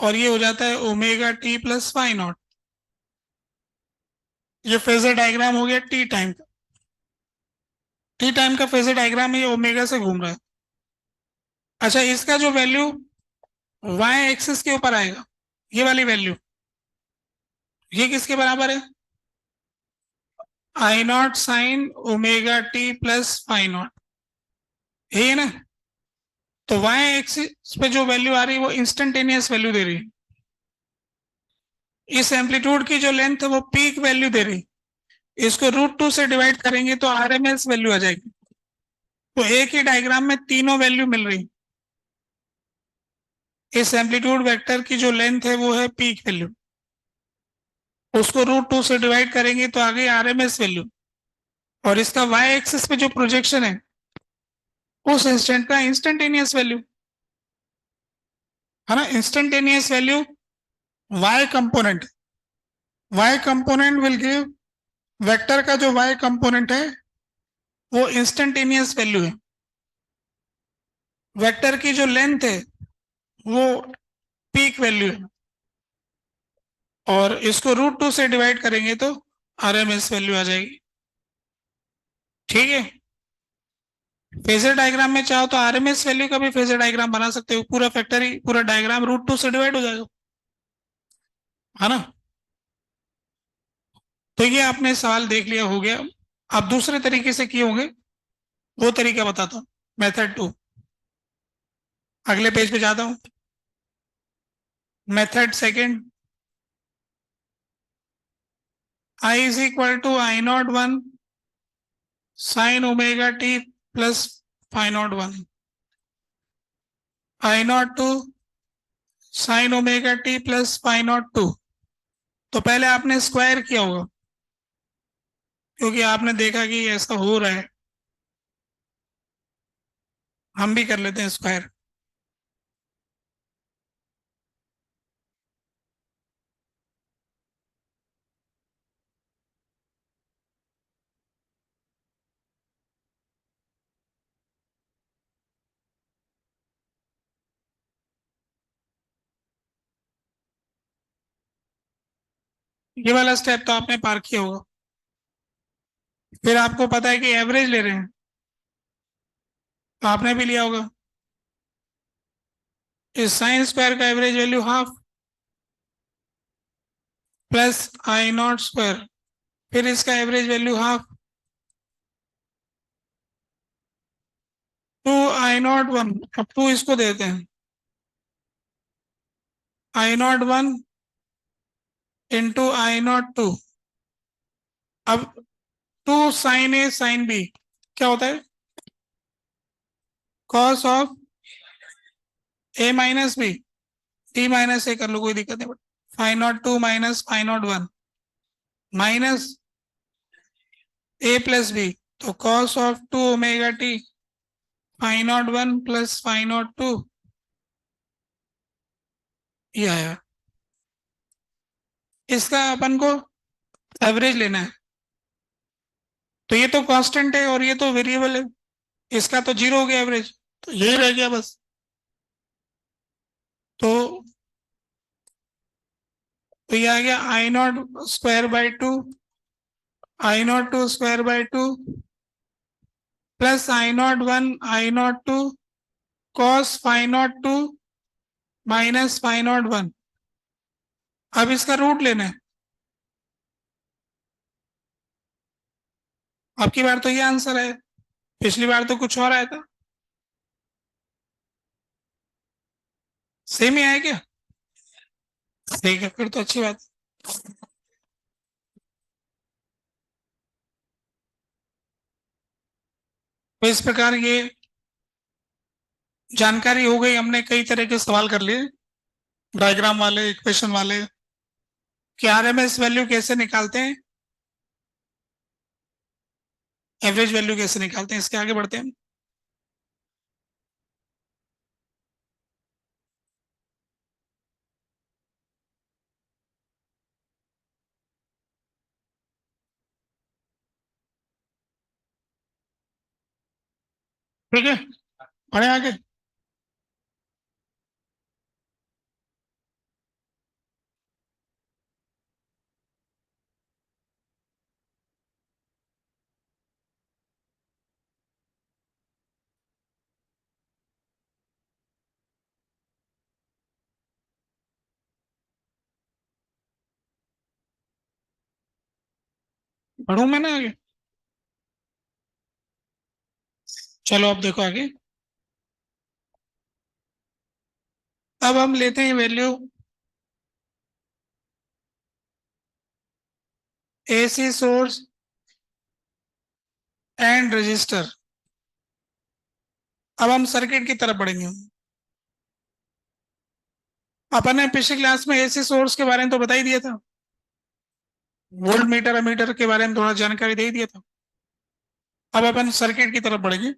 और ये हो जाता है omega T plus phi naught. ये फेजर डायग्राम हो गया टी टाइम का, टी टाइम का फेजर डायग्राम है, ये ओमेगा से घूम रहा है। अच्छा इसका जो वैल्यू वाई एक्सिस के ऊपर आएगा, ये वाली वैल्यू, ये किसके बराबर है, I not sine omega T plus phi not, यही है ना। तो वाई एक्सिस पे जो वैल्यू आ रही है वो इंस्टेंटेनियस वैल्यू दे रही है, इस एम्पलीट्यूड की जो लेंथ है वो पीक वैल्यू दे रही है, इसको √2 से डिवाइड करेंगे तो आरएमएस वैल्यू आ जाएगी। तो एक ही डायग्राम में तीनों वैल्यू मिल रही, इस एम्पलीट्यूड वेक्टर की जो लेंथ है वो है पीक वैल्यू, उसको √2 से डिवाइड करेंगे तो आ गई आरएमएस वैल्यू, और इसका वाई एक्सिस पे जो प्रोजेक्शन है उस इंस्टेंट का इंस्टेंटेनियस वैल्यू, है ना, instantaneous value Y component, Y component will give, vector का जो वाई कंपोनेंट है वो इंस्टेंटेनियस वैल्यू है, वेक्टर की जो लेंथ है वो पीक वैल्यू है, और इसको √2 से डिवाइड करेंगे तो आरएमएस वैल्यू आ जाएगी। ठीक है, फेजर डायग्राम में चाहो तो आरएमएस वैल्यू का भी फेजर डायग्राम बना सकते हो, पूरा फैक्टर ही पूरा डायग्राम √2 से डिवाइड हो जाएगा, है ना। तो ये आपने सवाल देख लिया, हो गया। अब दूसरे तरीके से किए होंगे, वो तरीका बताता हूँ, मेथड 2। अगले पेज पे जाता हूँ, method second, I is equal to I not one sine omega T plus phi not one, I not two sine omega T plus phi not two. तो पहले आपने स्क्वायर किया होगा, क्योंकि आपने देखा कि ऐसा हो रहा है, हम भी कर लेते हैं स्क्वायर। ये वाला स्टेप तो आपने पार किया होगा। फिर आपको पता है कि एवरेज ले रहे हैं, तो आपने भी लिया होगा, इस साइन स्क्वायर का average value half plus I naught square, फिर इसका average value half, 2 I not 1, अब 2 इसको देते हैं, I01 इंटू I02। अब 2 sin A sin B क्या होता है, cos of A minus B, T minus A कर लो, कोई दिक्कत नहीं, but five not two minus five not one minus A plus B, तो cos of two omega T five not one plus five not two, ये आया। इसका अपन को एवरेज लेना है, तो ये तो कांस्टेंट है और ये तो वेरिएबल है, इसका तो जीरो हो गया एवरेज, तो यही रह गया बस। तो ये आ गया I naught square by two, I not two square by two plus I not one I not two cos five not two minus five not one. अब इसका रूट लेना है। अब की बार तो ये आंसर है, पिछली बार तो कुछ और आया था। सेम ही आया क्या? ठीक है, फिर तो अच्छी बात है। तो इस प्रकार ये जानकारी हो गई, हमने कई तरह के सवाल कर लिए, डायग्राम वाले, इक्वेशन वाले, कि आरएमएस वैल्यू कैसे निकालते हैं, एवरेज वैल्यू कैसे निकालते हैं। इसके आगे बढ़ते हैं। ठीक है, बढ़े आगे। बढ़ू मैं ना आगे? चलो अब देखो आगे। अब हम लेते हैं value AC source and register. अब हम सर्किट की तरफ बढ़ेंगे। अपन ने पिछली क्लास में एसी सोर्स के बारे में तो बता ही दिया था, वोल्ट मीटर अमीटर के बारे में थोड़ा जानकारी दे ही दिया था। अब अपन सर्किट की तरफ बढ़ेंगे।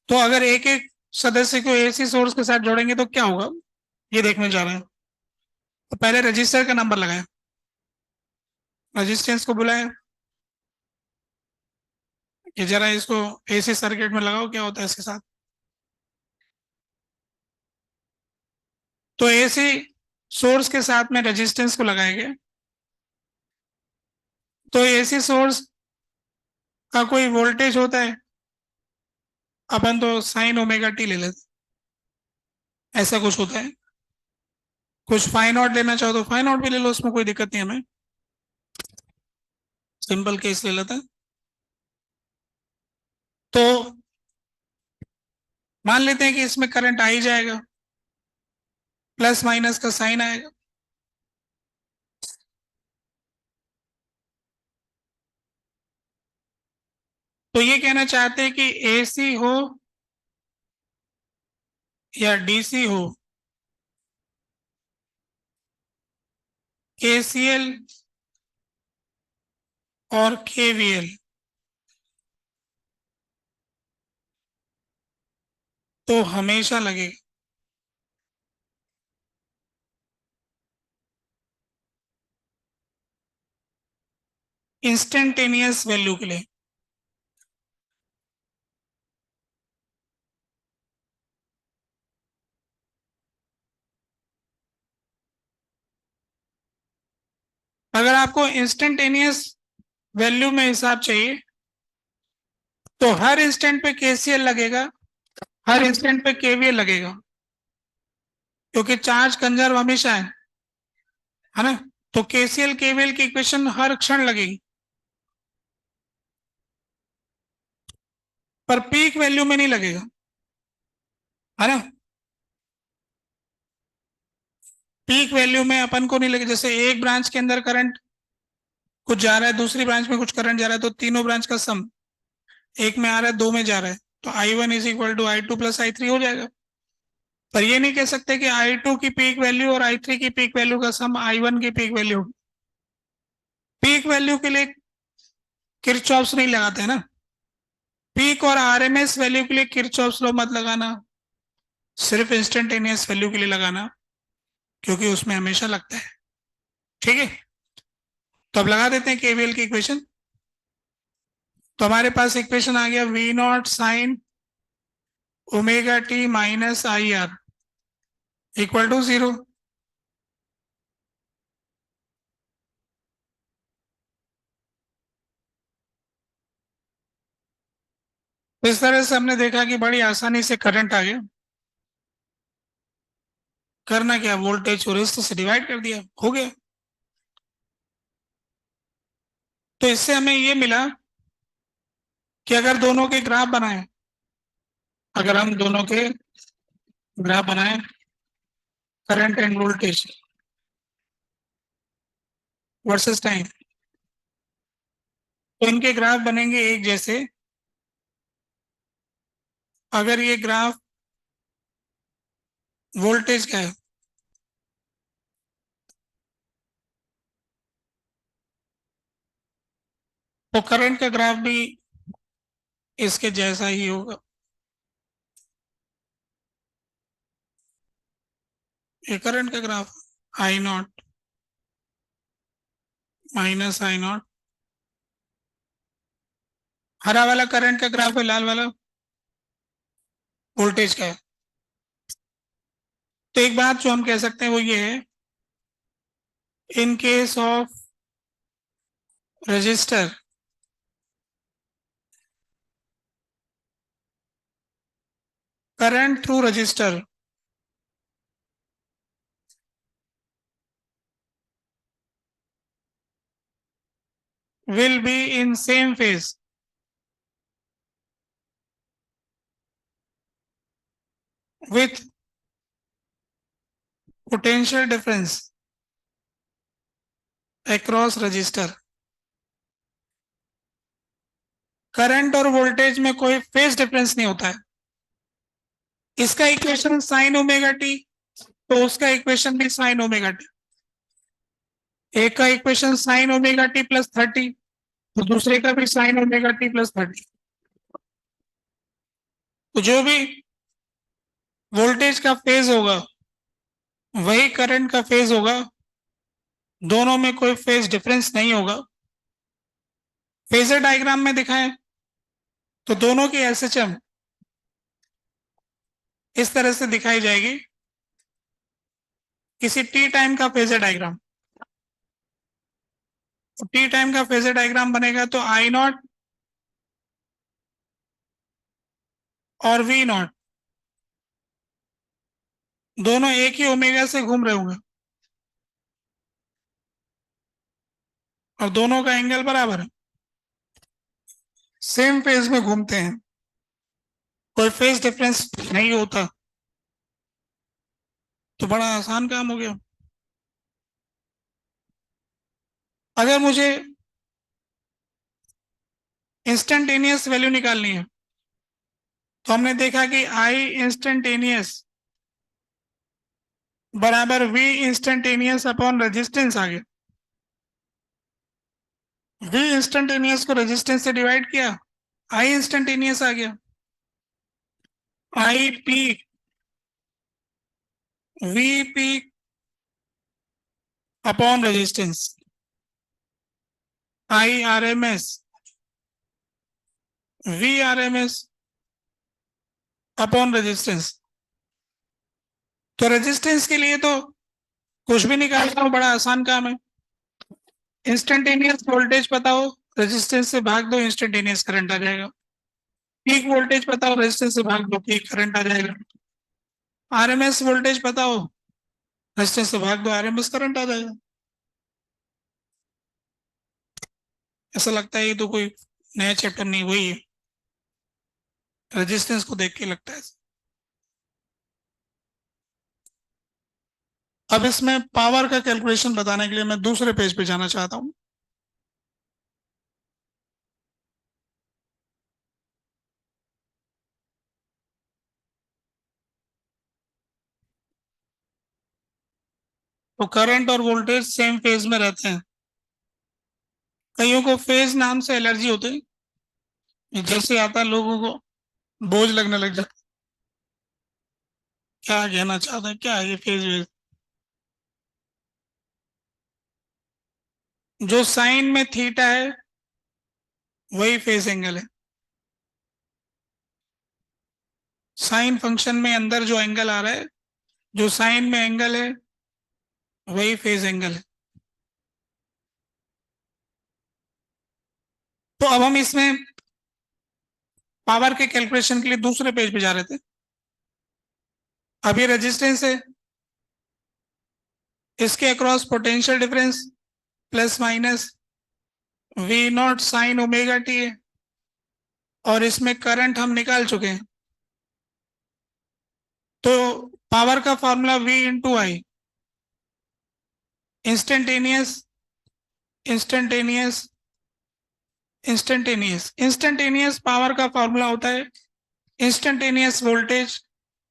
तो अगर एक एक सदस्य को एसी सोर्स के साथ जोड़ेंगे तो क्या होगा, ये देखने जा रहे हैं। तो पहले रजिस्टर का नंबर लगाएं, रजिस्टेंस को बुलाएं कि जरा इसको एसी सर्किट में लगाओ, क्या होता है इसके साथ। तो एसी सोर्स के साथ में रेजिस्टेंस को लगाएंगे, तो एसी सोर्स का कोई वोल्टेज होता है, अपन तो साइन ओमेगा टी ले लेते, ऐसा कुछ होता है। कुछ फाइव नॉट लेना चाहो तो फाइव नॉट भी ले लो, उसमें कोई दिक्कत नहीं हमें, सिंपल केस ले लेते हैं। तो मान लेते हैं कि इसमें करंट आ ही जाएगा, प्लस माइनस का साइन आएगा। तो ये कहना चाहते हैं कि एसी हो या डीसी हो, केसीएल और केवीएल तो हमेशा लगेगा। इंस्टेंटेनियस वैल्यू के लिए। अगर आपको इंस्टेंटेनियस वैल्यू में हिसाब चाहिए तो हर इंस्टेंट पे केसीएल लगेगा, हर इंस्टेंट पे केवीएल लगेगा, क्योंकि चार्ज कंजर्व हमेशा है ना। तो केसीएल केवीएल की इक्वेशन हर क्षण लगेगी, पर पीक वैल्यू में नहीं लगेगा, है ना। पीक वैल्यू में अपन को नहीं लगेगा। जैसे एक ब्रांच के अंदर करंट कुछ जा रहा है, दूसरी ब्रांच में कुछ करंट जा रहा है, तो तीनों ब्रांच का सम, एक में आ रहा है, दो में जा रहा है, तो I one is equal to I two plus I three हो जाएगा। पर ये नहीं कह सकते कि I2 की पीक वैल्यू और I3 की पीक वैल्यू का सम I1 की पीक वैल्यू। पीक वैल्यू के लिए किरचॉफ्स नहीं लगाते हैं ना। पीक और आरएमएस वैल्यू के लिए किरचॉफ्स लॉ मत लगाना, सिर्फ इंस्टेंटेनियस वैल्यू के लिए लगाना, क्योंकि उसमें हमेशा लगता है। ठीक है, तो अब लगा देते हैं केवीएल की इक्वेशन। तो हमारे पास इक्वेशन आ गया V naught sine omega t minus I R equal to 0। इस तरह से हमने देखा कि बड़ी आसानी से करंट आ गया। करना क्या, वोल्टेज को रेजिस्टर से डिवाइड कर दिया, हो गया। तो इससे हमें ये मिला कि अगर दोनों के ग्राफ बनाए, अगर हम दोनों के ग्राफ बनाए, current end voltage versus time, तो इनके ग्राफ बनेंगे एक जैसे। अगर ये ग्राफ वोल्टेज का है तो करंट का ग्राफ भी इसके जैसा ही होगा। ये करंट का graph I not minus I not, हरा वाला करंट का ग्राफ है, लाल वाला वोल्टेज का है। तो एक बात जो हम कह सकते हैं वो ये है, इन case of register current through register will be in same phase with potential difference across register। Current और वोल्टेज में कोई फेज डिफरेंस नहीं होता है। इसका इक्वेशन साइन ओमेगा टी, तो उसका इक्वेशन भी साइन ओमेगा टी। एक का equation sign omega T plus 30, तो दूसरे का भी साइन ओमेगा टी प्लस 30। तो जो भी वोल्टेज का फेज होगा वही करंट का फेज होगा, दोनों में कोई फेज डिफरेंस नहीं होगा। फेजर डायग्राम में दिखाएं तो दोनों की एसएचएम इस तरह से दिखाई जाएगी। किसी टी टाइम का फेजर डायग्राम, तो टी टाइम का फेजर डायग्राम बनेगा तो आई नॉट और वी नॉट दोनों एक ही ओमेगा से घूम रहे होंगे और दोनों का एंगल बराबर है, सेम फेज में घूमते हैं, कोई फेज डिफरेंस नहीं होता। तो बड़ा आसान काम हो गया। अगर मुझे इंस्टेंटेनियस वैल्यू निकालनी है तो हमने देखा कि आई इंस्टेंटेनियस बराबर वी इंस्टेंटेनियस अपॉन रेजिस्टेंस आ गया। वी इंस्टेंटेनियस को रेजिस्टेंस से डिवाइड किया, आई इंस्टेंटेनियस आ गया। I peak V peak upon resistance, I R M S V R M S upon resistance. तो रेजिस्टेंस के लिए तो कुछ भी निकालना हो बड़ा आसान काम है। इंस्टेंटेनियस वोल्टेज पता हो, रेजिस्टेंस से भाग दो, इंस्टेंटेनियस करंट आ जाएगा। पीक वोल्टेज पता हो, रेजिस्टेंस से भाग दो, पीक करंट आ जाएगा। आरएमएस वोल्टेज पता हो, रेजिस्टेंस से भाग दो, आरएमएस करंट आ जाएगा। ऐसा लगता है ये तो कोई नया चैप्टर नहीं, वही है, रेजिस्टेंस को देख के लगता है। अब इसमें पावर का कैलकुलेशन बताने के लिए मैं दूसरे पेज पे जाना चाहता हूं। तो करंट और वोल्टेज सेम फेज में रहते हैं। कईयों को फेज नाम से एलर्जी होती है, जैसे आता है लोगों को बोझ लगने लग जाता है। क्या कहना चाहते हैं, क्या है ये फेज वेज? जो साइन में थीटा है वही फेज एंगल है। साइन फंक्शन में अंदर जो एंगल आ रहा है, जो साइन में एंगल है वही फेज एंगल है। तो अब हम इसमें पावर के कैलकुलेशन के लिए दूसरे पेज पे जा रहे थे। अब ये रेजिस्टेंस है, इसके across potential difference plus minus V naught sine omega t है, और इसमें करंट हम निकाल चुके हैं। तो पावर का formula V into I, instantaneous instantaneous instantaneous power का फॉर्मूला होता है instantaneous voltage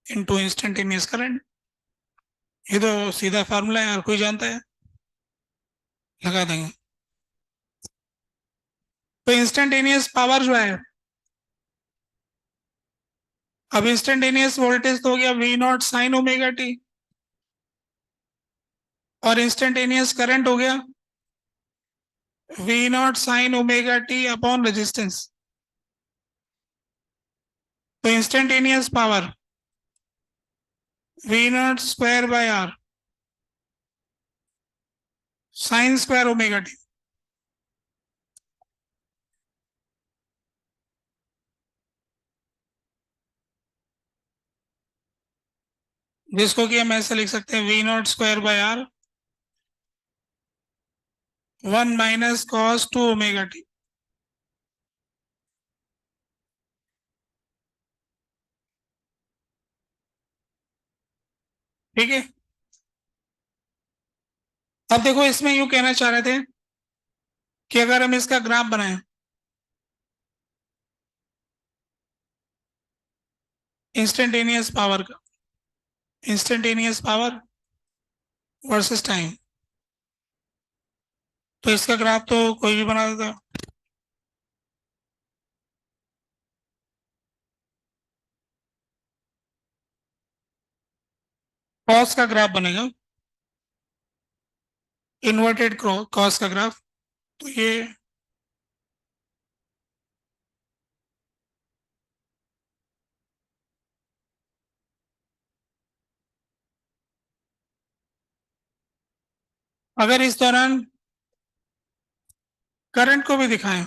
into instantaneous current. ये तो सीधा फार्मूला है, हर कोई जानता है, लगा देंगे। तो इंस्टेंटेनियस पावर जो है, अब इंस्टेंटेनियस वोल्टेज तो हो गया V naught sine omega T, और इंस्टेंटेनियस करंट हो गया V naught sine omega T upon resistance. तो instantaneous power V naught square by R sine square omega T. जिसको कि हम ऐसे लिख सकते हैं V naught square by R 1 - cos 2 omega T. ठीक है। अब देखो, इसमें यूं कहना चाह रहे थे कि अगर हम इसका ग्राफ बनाएं इंस्टेंटेनियस पावर का, इंस्टेंटेनियस पावर वर्सेस टाइम, तो इसका ग्राफ तो कोई भी बना देता। कॉस का ग्राफ बनेगा, इन्वर्टेड कॉस का ग्राफ। तो ये अगर इस दौरान करंट को भी दिखाएं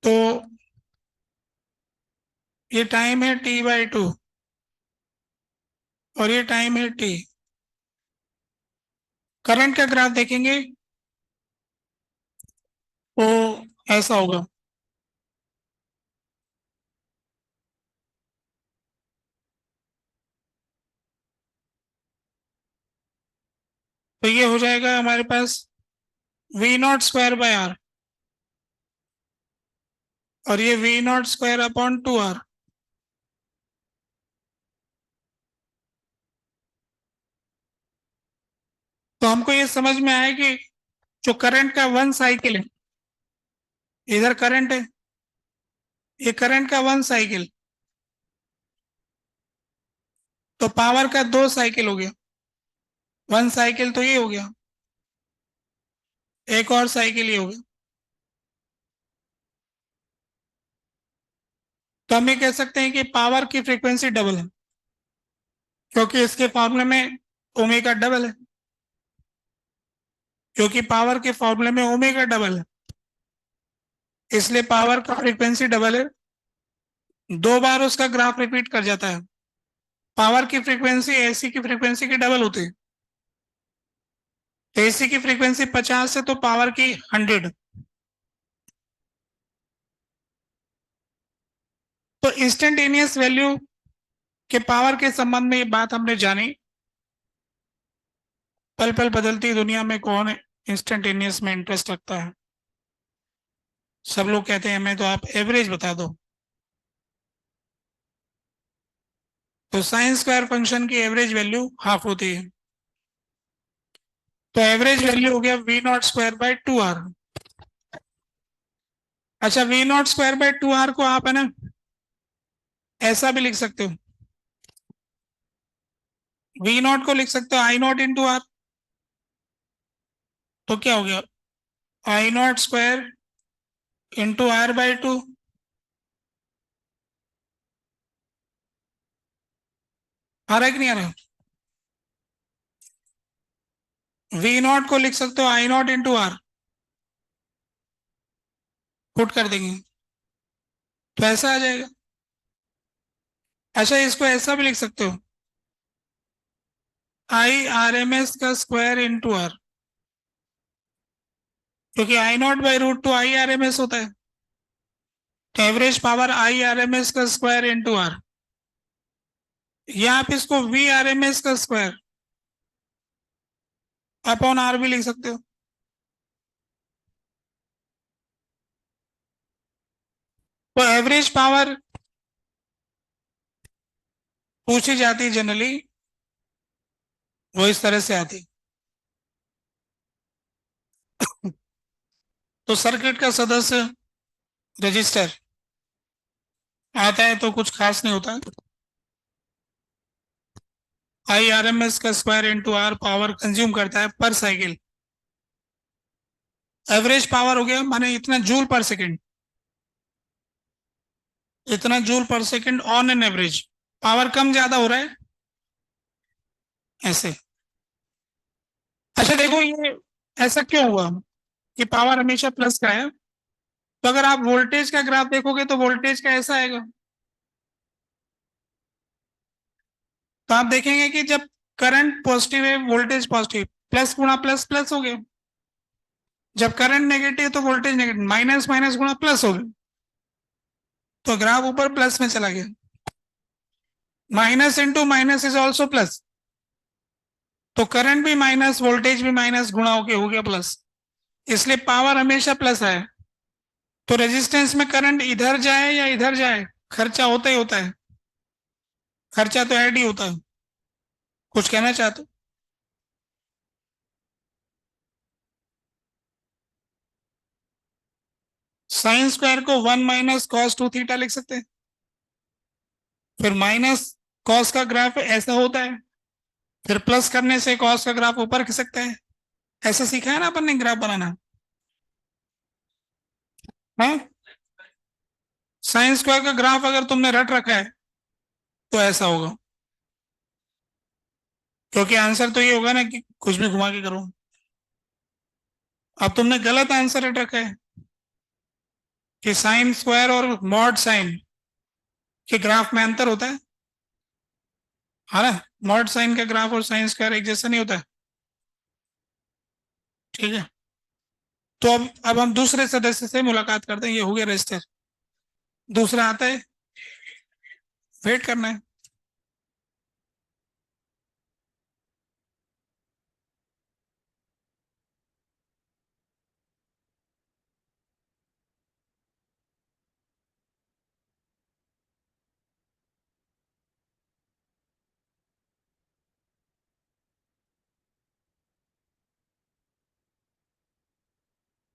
तो ये टाइम है t/2 और ये टाइम है t। करंट का ग्राफ देखेंगे तो ऐसा होगा। तो ये हो जाएगा हमारे पास V naught square by R, और ये V naught square upon 2r। तो हमको ये समझ में आया कि जो करंट का 1 साइकिल है, इधर करंट है, ये करंट का 1 साइकिल, तो पावर का 2 साइकिल हो गया। 1 साइकिल तो ये हो गया, एक और साइकिल ये हो गया। तो हम ये कह सकते हैं कि पावर की फ्रीक्वेंसी डबल है, क्योंकि इसके फॉर्मूले में ओमेगा डबल है, क्योंकि पावर के फॉर्मूले में ओमेगा डबल है, इसलिए पावर का फ्रीक्वेंसी डबल है। 2 बार उसका ग्राफ रिपीट कर जाता है। पावर की फ्रीक्वेंसी एसी की फ्रीक्वेंसी की डबल होती है। एसी की फ्रीक्वेंसी 50 है तो पावर की 100। तो इंस्टेंटेनियस वैल्यू के पावर के संबंध में ये बात हमने जानी। पल पल बदलती दुनिया में कौन इंस्टेंटेनियस में इंटरेस्ट रखता है? सब लोग कहते हैं हमें तो आप एवरेज बता दो। तो साइन स्क्वायर फंक्शन की एवरेज वैल्यू हाफ होती है। तो एवरेज वैल्यू हो गया V0² बाई 2R। अच्छा, V0² बाई 2R को आप है ना ऐसा भी लिख सकते हो, V0 को लिख सकते हो I0 × R। तो क्या हो गया, I0² × R/2। आ रहा है कि नहीं आ रहा? V0 को लिख सकते हो I0 × R, पुट कर देंगे तो ऐसा आ जाएगा। अच्छा, इसको ऐसा भी लिख सकते हो I RMS² × R, क्योंकि I0/√2 I RMS होता है। तो average power I RMS² × R, या आप इसको V RMS² अपॉन R भी लिख सकते हो। तो एवरेज पावर पूछी जाती है जनरली, वो इस तरह से आती। तो सर्किट का सदस्य रजिस्टर आता है तो कुछ खास नहीं होता। I RMS² × R power consume करता है पर साइकिल। एवरेज पावर हो गया माने इतना जूल पर सेकंड, इतना joule per second on an average. Power कम ज्यादा हो रहा है ऐसे। अच्छा देखो, ये ऐसा क्यों हुआ कि पावर हमेशा प्लस का है? तो अगर आप वोल्टेज का ग्राफ देखोगे तो वोल्टेज का ऐसा आएगा। तो आप देखेंगे कि जब करंट पॉजिटिव है वोल्टेज पॉजिटिव, प्लस गुणा प्लस प्लस हो गया। जब करंट नेगेटिव तो वोल्टेज नेगेटिव, माइनस माइनस गुणा प्लस हो गया, तो ग्राफ ऊपर प्लस में चला गया। Minus into minus is also plus, तो करंट भी माइनस वोल्टेज भी माइनस गुणा होके हो गया प्लस, इसलिए पावर हमेशा प्लस है। तो रेजिस्टेंस में करंट इधर जाए या इधर जाए, खर्चा होता ही होता है, खर्चा तो ऐड ही होता है। कुछ कहना चाहते हो? साइन स्क्वायर को 1 - cos 2 थीटा लिख सकते हैं। फिर माइनस कॉस का ग्राफ ऐसा होता है, फिर प्लस करने से कॉस का ग्राफ ऊपर खिसकता है। ऐसा सीखा है ना अपन ने ग्राफ बनाना है। साइन स्क्वायर का ग्राफ अगर तुमने रट रखा है तो ऐसा होगा, क्योंकि आंसर तो ये होगा ना कि कुछ भी घुमा के करो। अब तुमने गलत आंसर रट रखा है कि साइन स्क्वायर और मॉड साइन के ग्राफ में अंतर होता है। हाँ ना, मॉड साइन का ग्राफ और साइन स्क्वायर एक जैसा नहीं होता है। ठीक है, तो अब हम दूसरे सदस्य से मुलाकात करते हैं। ये हो गया रजिस्टर, दूसरा आता है, वेट करना है।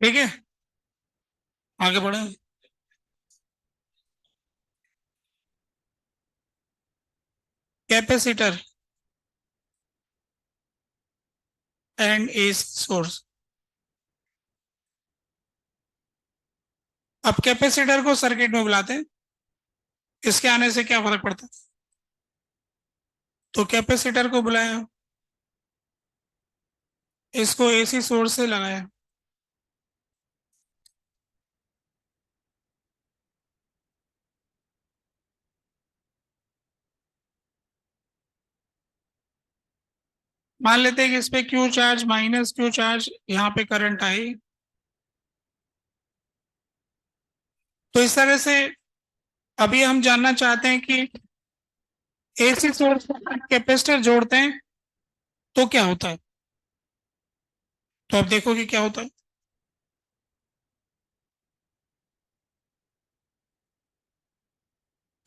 ठीक है, आगे बढ़े। Capacitor and AC source. अब कैपेसिटर को सर्किट में बुलाते हैं, इसके आने से क्या फर्क पड़ता है? तो कैपेसिटर को बुलाया, इसको एसी सोर्स से लगाया। मान लेते हैं कि इस पे Q charge minus Q charge, यहाँ पे करंट आई। तो इस तरह से अभी हम जानना चाहते हैं कि एसी सोर्स कैपेसिटर जोड़ते हैं तो क्या होता है। तो अब देखो कि क्या होता है।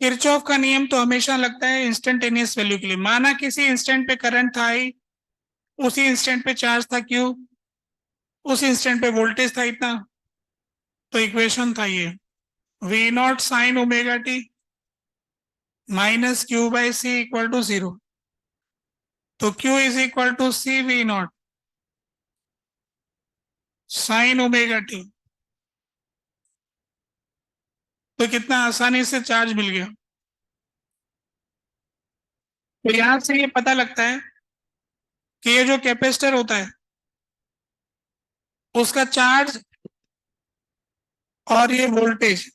किरचॉफ का नियम तो हमेशा लगता है इंस्टेंटेनियस वैल्यू के लिए। माना किसी इंस्टेंट पे करंट था आई, उसी इंस्टेंट पे चार्ज था क्यू, उस इंस्टेंट पे वोल्टेज था इतना, तो इक्वेशन था ये V naught sine omega t minus Q by C equal to 0। तो Q is equal to C V naught sine omega t. तो कितना आसानी से चार्ज मिल गया। तो यहां से ये पता लगता है कि ये जो कैपेसिटर होता है उसका चार्ज और ये वोल्टेज,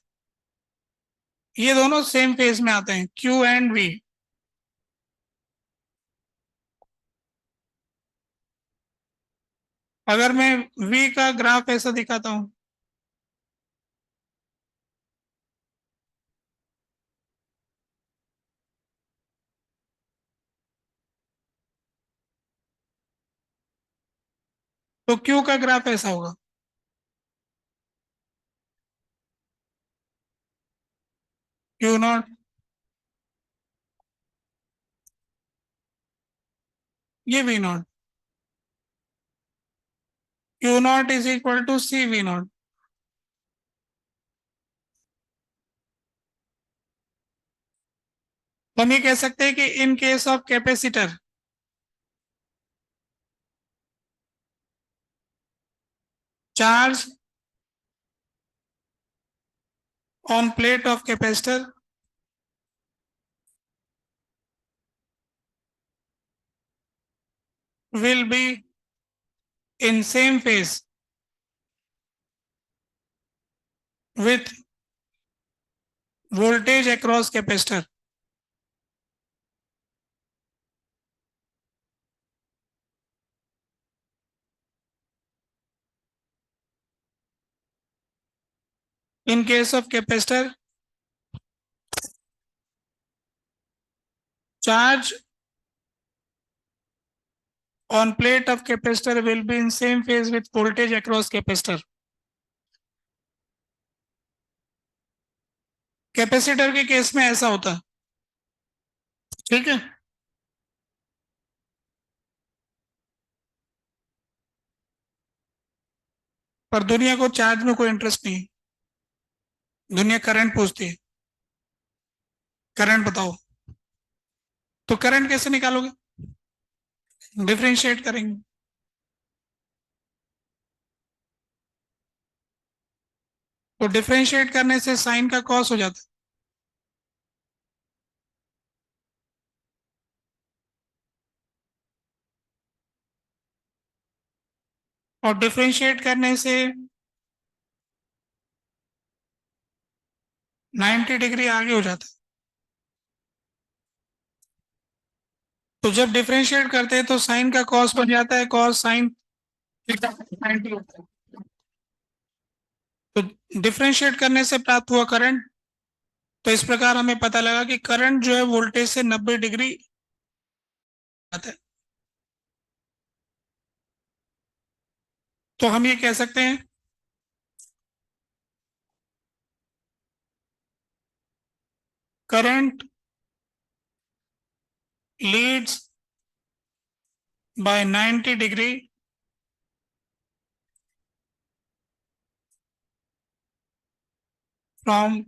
ये दोनों सेम फेज में आते हैं, क्यू एंड वी। अगर मैं वी का ग्राफ ऐसा दिखाता हूं, तो क्यू का ग्राफ ऐसा होगा, क्यू नॉट, ये V naught, Q naught is equal to C V naught. तो हम ये कह सकते हैं कि in case of capacitor, charge on plate of capacitor will be in same phase with voltage across capacitor। In case of capacitor, charge on plate of capacitor will be in same phase with voltage across capacitor। Capacitor के case में ऐसा होता है, ठीक है। पर दुनिया को चार्ज में कोई इंटरेस्ट नहीं है, दुनिया करंट पूछती है, करंट बताओ। तो करंट कैसे निकालोगे, डिफरेंशिएट करेंगे। तो डिफरेंशिएट करने से साइन का कॉस हो जाता है, और डिफरेंशिएट करने से 90 डिग्री आगे हो जाता है। तो जब डिफरेंशिएट करते हैं तो साइन का कॉस बन जाता है, कॉस साइन 90 होता है। तो डिफरेंशिएट करने से प्राप्त हुआ करंट। तो इस प्रकार हमें पता लगा कि करंट जो है वोल्टेज से 90 डिग्री आता है। तो हम ये कह सकते हैं current leads by 90 degree from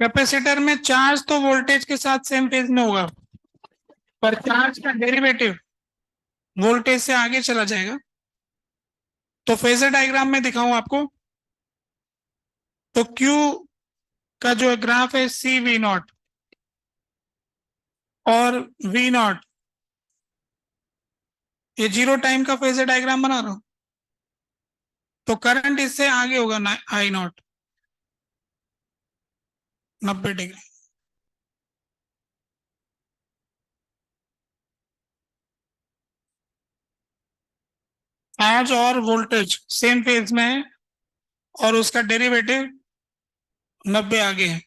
capacitor में चार्ज तो वोल्टेज के साथ सेम फेज में होगा, पर चार्ज का डेरिवेटिव वोल्टेज से आगे चला जाएगा। तो फेजर डायग्राम में दिखाऊं आपको, तो Q का जो ग्राफ है सी वी नॉट और वी नॉट, ये जीरो टाइम का फेजर डायग्राम बना रहा हूं। तो करंट इससे आगे होगा आई नॉट 90 डिग्री। चार्ज और वोल्टेज सेम फेज में है और उसका डेरिवेटिव 90 आगे है।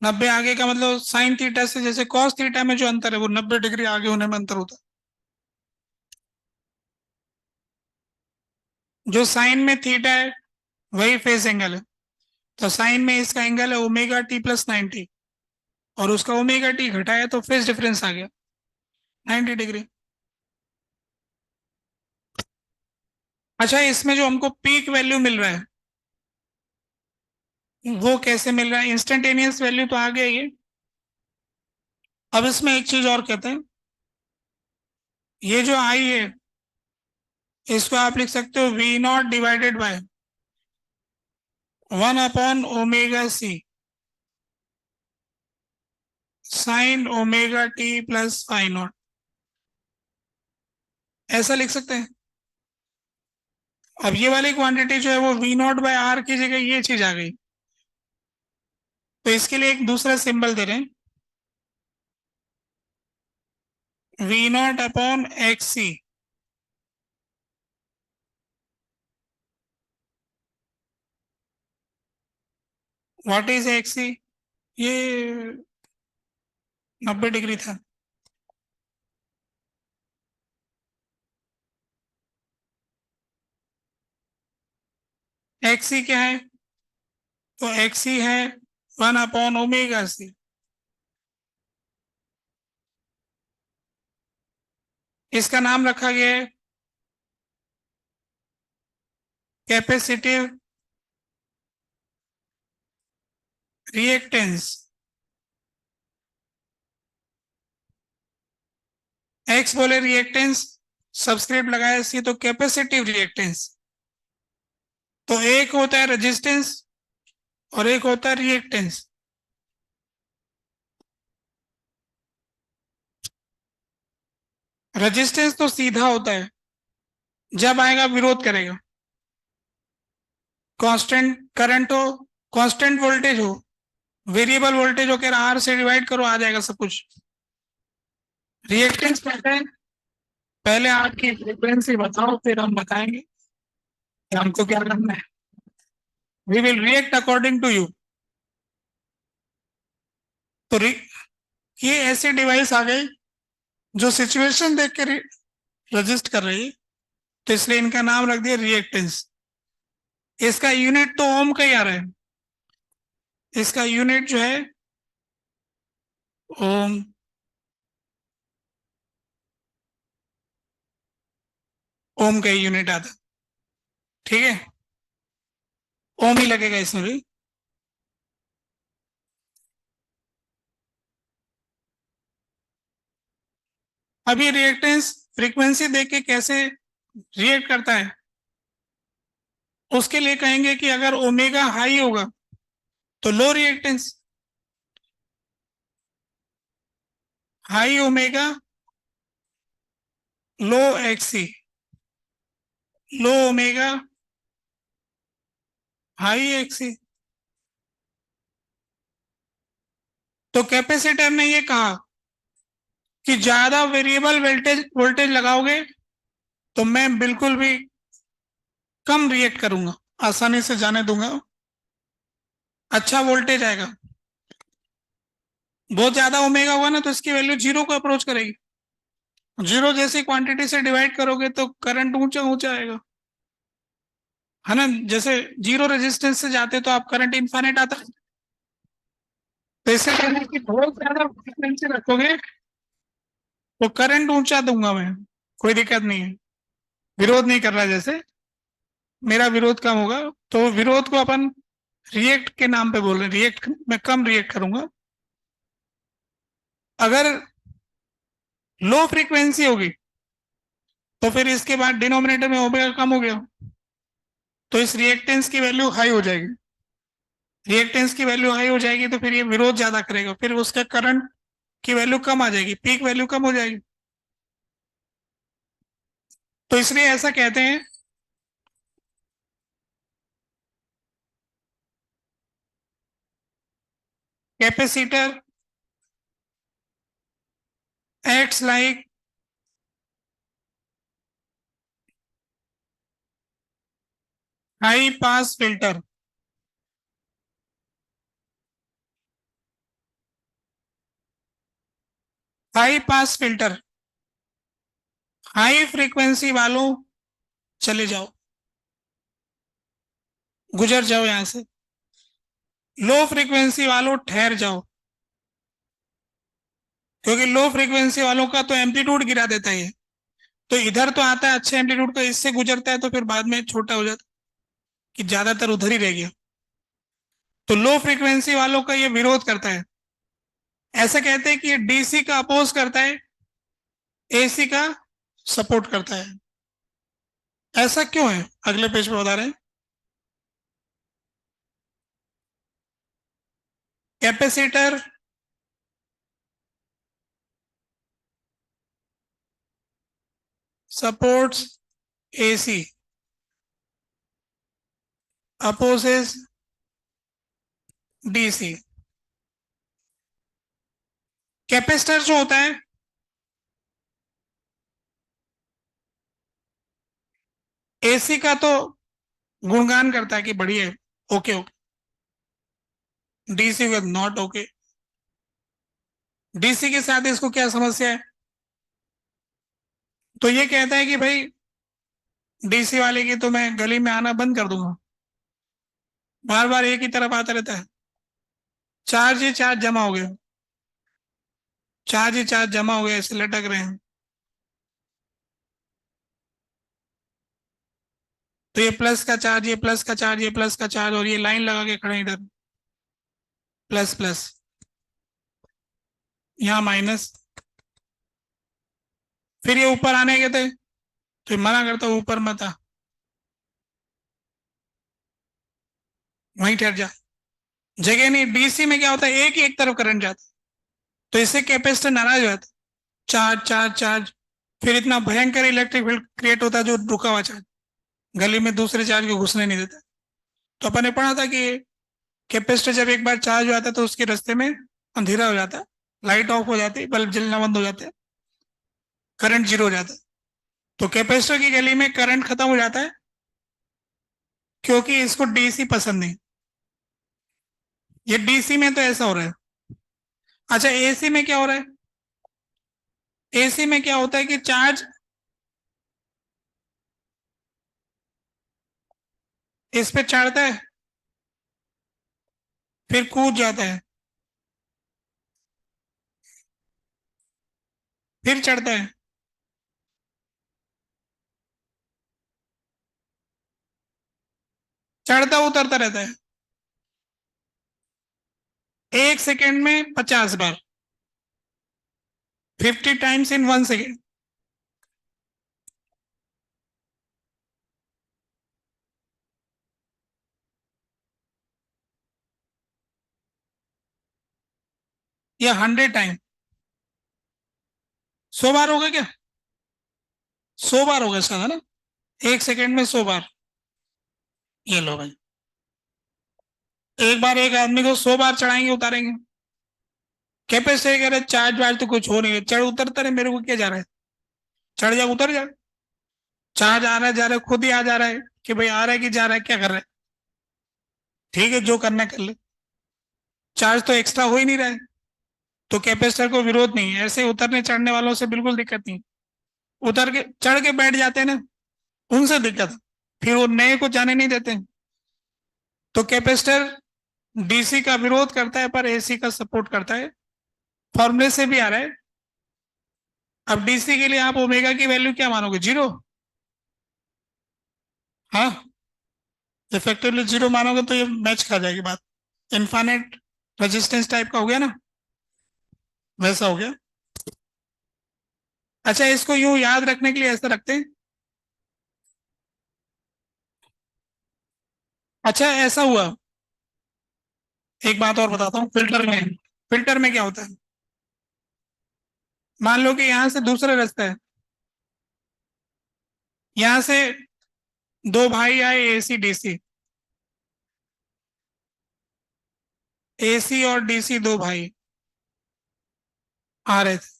90 आगे का मतलब साइन थीटा से, जैसे कॉस थीटा में जो अंतर है वो 90 डिग्री आगे होने में अंतर होता है। जो साइन में थीटा है वही फेस एंगल है। तो साइन में इसका एंगल है ओमेगा टी प्लस 90, और उसका ओमेगा टी घटाया तो फेस डिफरेंस आ गया 90 डिग्री। अच्छा, इसमें जो हमको पीक वैल्यू मिल रहा है वो कैसे मिल रहा है? इंस्टेंटेनियस वैल्यू तो आ गया ये। अब इसमें एक चीज और कहते हैं, ये जो आई है इसको आप लिख सकते हो वी नॉट डिवाइडेड बाय 1/ओमेगा C sine omega T plus phi naught, ऐसा लिख सकते हैं। अब ये वाली क्वांटिटी जो है वो वी नॉट बाय आर की जगह ये चीज आ गई, तो इसके लिए एक दूसरा सिंबल दे रहे हैं, V naught upon X C. What is X C? ये 90 डिग्री था। एक्स सी क्या है? तो एक्स सी है 1/ओमेगा सी। इसका नाम रखा गया है कैपेसिटिव रिएक्टेंस। एक्स बोले रिएक्टेंस, सब्सक्रिप्ट लगाया सी, तो कैपेसिटिव रिएक्टेंस। तो एक होता है रेजिस्टेंस और एक होता है रिएक्टेंस। रेजिस्टेंस तो सीधा होता है, जब आएगा विरोध करेगा। कांस्टेंट करंट हो, कांस्टेंट वोल्टेज हो, वेरिएबल वोल्टेज हो, कह आर से डिवाइड करो आ जाएगा सब कुछ। रिएक्टेंस कहते हैं पहले आपकी फ्रीक्वेंसी बताओ फिर हम बताएंगे कि हमको क्या करना है। We will react according to you. तो ये ऐसी डिवाइस आ गई जो सिचुएशन देख के रजिस्ट कर रही है, तो इसलिए इनका नाम रख दिया रिएक्टेंस। इसका यूनिट तो ओम का ही आ रहा है, इसका यूनिट जो है ओम। ओम का ही यूनिट आता है, ठीक है। ओम ही लगेगा इसमें भी। अब ये रिएक्टेंस फ्रीक्वेंसी देख के कैसे रिएक्ट करता है, उसके लिए कहेंगे कि अगर ओमेगा हाई होगा तो लो रिएक्टेंस, हाई ओमेगा लो एक्सी, लो ओमेगा हाई एक्सी। तो कैपेसिटर ने ये कहा कि ज्यादा वेरिएबल वोल्टेज वोल्टेज लगाओगे तो मैं बिल्कुल भी कम रिएक्ट करूंगा, आसानी से जाने दूंगा, अच्छा वोल्टेज आएगा। बहुत ज्यादा ओमेगा हुआ ना तो इसकी वैल्यू जीरो को अप्रोच करेगी। जीरो जैसी क्वांटिटी से डिवाइड करोगे तो करंट ऊंचा ऊंचा आएगा, है ना। जैसे जीरो रेजिस्टेंस से जाते तो आप करंट इनफाइनाइट आता है। तो इससे कहना है कि बहुत ज्यादा फ्रीक्वेंसी रखोगे तो करंट ऊंचा दूंगा मैं, कोई दिक्कत नहीं है। विरोध नहीं कर रहा, जैसे मेरा विरोध कम होगा तो विरोध को अपन रिएक्ट के नाम पे बोल रहे हैं, रिएक्ट मैं कम रिएक्ट करूंगा। अगर लो फ्रीक्वेंसी होगी तो फिर इसके बाद डिनोमिनेटर में ओमेगा कम हो गया, तो इस रिएक्टेंस की वैल्यू हाई हो जाएगी। रिएक्टेंस की वैल्यू हाई हो जाएगी तो फिर ये विरोध ज्यादा करेगा, फिर उसका करंट की वैल्यू कम आ जाएगी, पीक वैल्यू कम हो जाएगी। तो इसलिए ऐसा कहते हैं capacitor acts like high pass filter, high pass filter, high frequency वालों चले जाओ, गुजर जाओ यहां से। लो फ्रीक्वेंसी वालों ठहर जाओ, क्योंकि लो फ्रीक्वेंसी वालों का तो एम्पलीट्यूड गिरा देता है ये। तो इधर तो आता है अच्छे एम्पलीट्यूड का, इससे गुजरता है तो फिर बाद में छोटा हो जाता है कि ज्यादातर उधर ही रह गया। तो लो फ्रीक्वेंसी वालों का ये विरोध करता है। ऐसा कहते हैं कि ये डीसी का अपोज करता है, एसी का सपोर्ट करता है। ऐसा क्यों है, अगले पेज पे बता रहे हैं। Capacitor supports AC, opposes DC. Capacitor जो होता है, एसी का तो गुणगान करता है कि बढ़िया है, okay okay. DC with not okay. DC के साथ इसको क्या समस्या है, तो ये कहता है कि भाई डीसी वाले की तो मैं गली में आना बंद कर दूंगा, बार बार एक ही तरफ आता रहता है। चार्ज ही चार्ज जमा हो गए, चार्ज ही चार्ज जमा हो गए, ऐसे लटक रहे हैं। तो ये प्लस का चार्ज, ये प्लस का चार्ज, ये प्लस का चार्ज, और ये लाइन लगा के खड़े हैं इधर, प्लस प्लस, यहाँ माइनस। फिर ये ऊपर आने के थे तो ये मना करता हूँ, ऊपर मत आ, वहीं ठहर जा, जगह नहीं। डीसी में क्या होता है, एक ही एक तरफ करंट जाता है, तो इससे कैपेसिटर नाराज हो जाता है। चार्ज चार्ज चार्ज, फिर इतना भयंकर इलेक्ट्रिक फील्ड क्रिएट होता है जो रुका हुआ चार्ज गली में दूसरे चार्ज को घुसने नहीं देता। तो अपन ने पढ़ा था कि कैपेसिटर जब एक बार चार्ज हो जाता है तो उसके रास्ते में अंधेरा हो जाता है, लाइट ऑफ हो जाती है, बल्ब जलना बंद हो जाता है, करंट जीरो हो जाता है। तो कैपेसिटर की गली में करंट खत्म हो जाता है, क्योंकि इसको डीसी पसंद नहीं। ये डीसी में तो ऐसा हो रहा है। अच्छा, एसी में क्या हो रहा है, एसी में क्या होता है कि चार्ज इस पे चढ़ता है, फिर कूद जाता है, फिर चढ़ता है, चढ़ता उतरता रहता है, 1 सेकेंड में 50 बार, 50 टाइम्स इन 1 सेकेंड। या 100 टाइम, 100 बार होगा क्या, 100 बार होगा इसका, है ना, 1 सेकेंड में 100 बार। ये लो भाई, एक बार एक आदमी को 100 बार चढ़ाएंगे उतारेंगे। कैपेसिटी कह रहे चार्ज वार्ज तो कुछ हो नहीं, चढ़ उतरता रहे, मेरे को क्या जा रहा है, चढ़ जा उतर जा। चार्ज आ रहा है जा रहा है, खुद ही आ जा रहा है कि भाई आ रहा है कि जा रहा है, क्या कर रहा है, ठीक है जो करना है कर ले, चार्ज तो एक्स्ट्रा हो ही नहीं रहा है। तो कैपेसिटर को विरोध नहीं है, ऐसे उतरने चढ़ने वालों से बिल्कुल दिक्कत नहीं। उतर के चढ़ के बैठ जाते हैं ना, उनसे दिक्कत है। फिर वो नए को जाने नहीं देते। तो कैपेसिटर डीसी का विरोध करता है पर एसी का सपोर्ट करता है, फॉर्मूले से भी आ रहा है। अब डीसी के लिए आप ओमेगा की वैल्यू क्या मानोगे, जीरो। हाँ, इफेक्टिवली जीरो मानोगे तो ये मैच खा जाएगी बात, इनफाइनाइट रेजिस्टेंस टाइप का हो गया ना, वैसा हो गया। अच्छा, इसको यूं याद रखने के लिए ऐसा रखते हैं। अच्छा, ऐसा हुआ, एक बात और बताता हूँ, फिल्टर में क्या होता है, मान लो कि यहां से दूसरा रास्ता है, यहां से दो भाई आए, एसी डीसी, एसी और डीसी दो भाई आ रहे थे,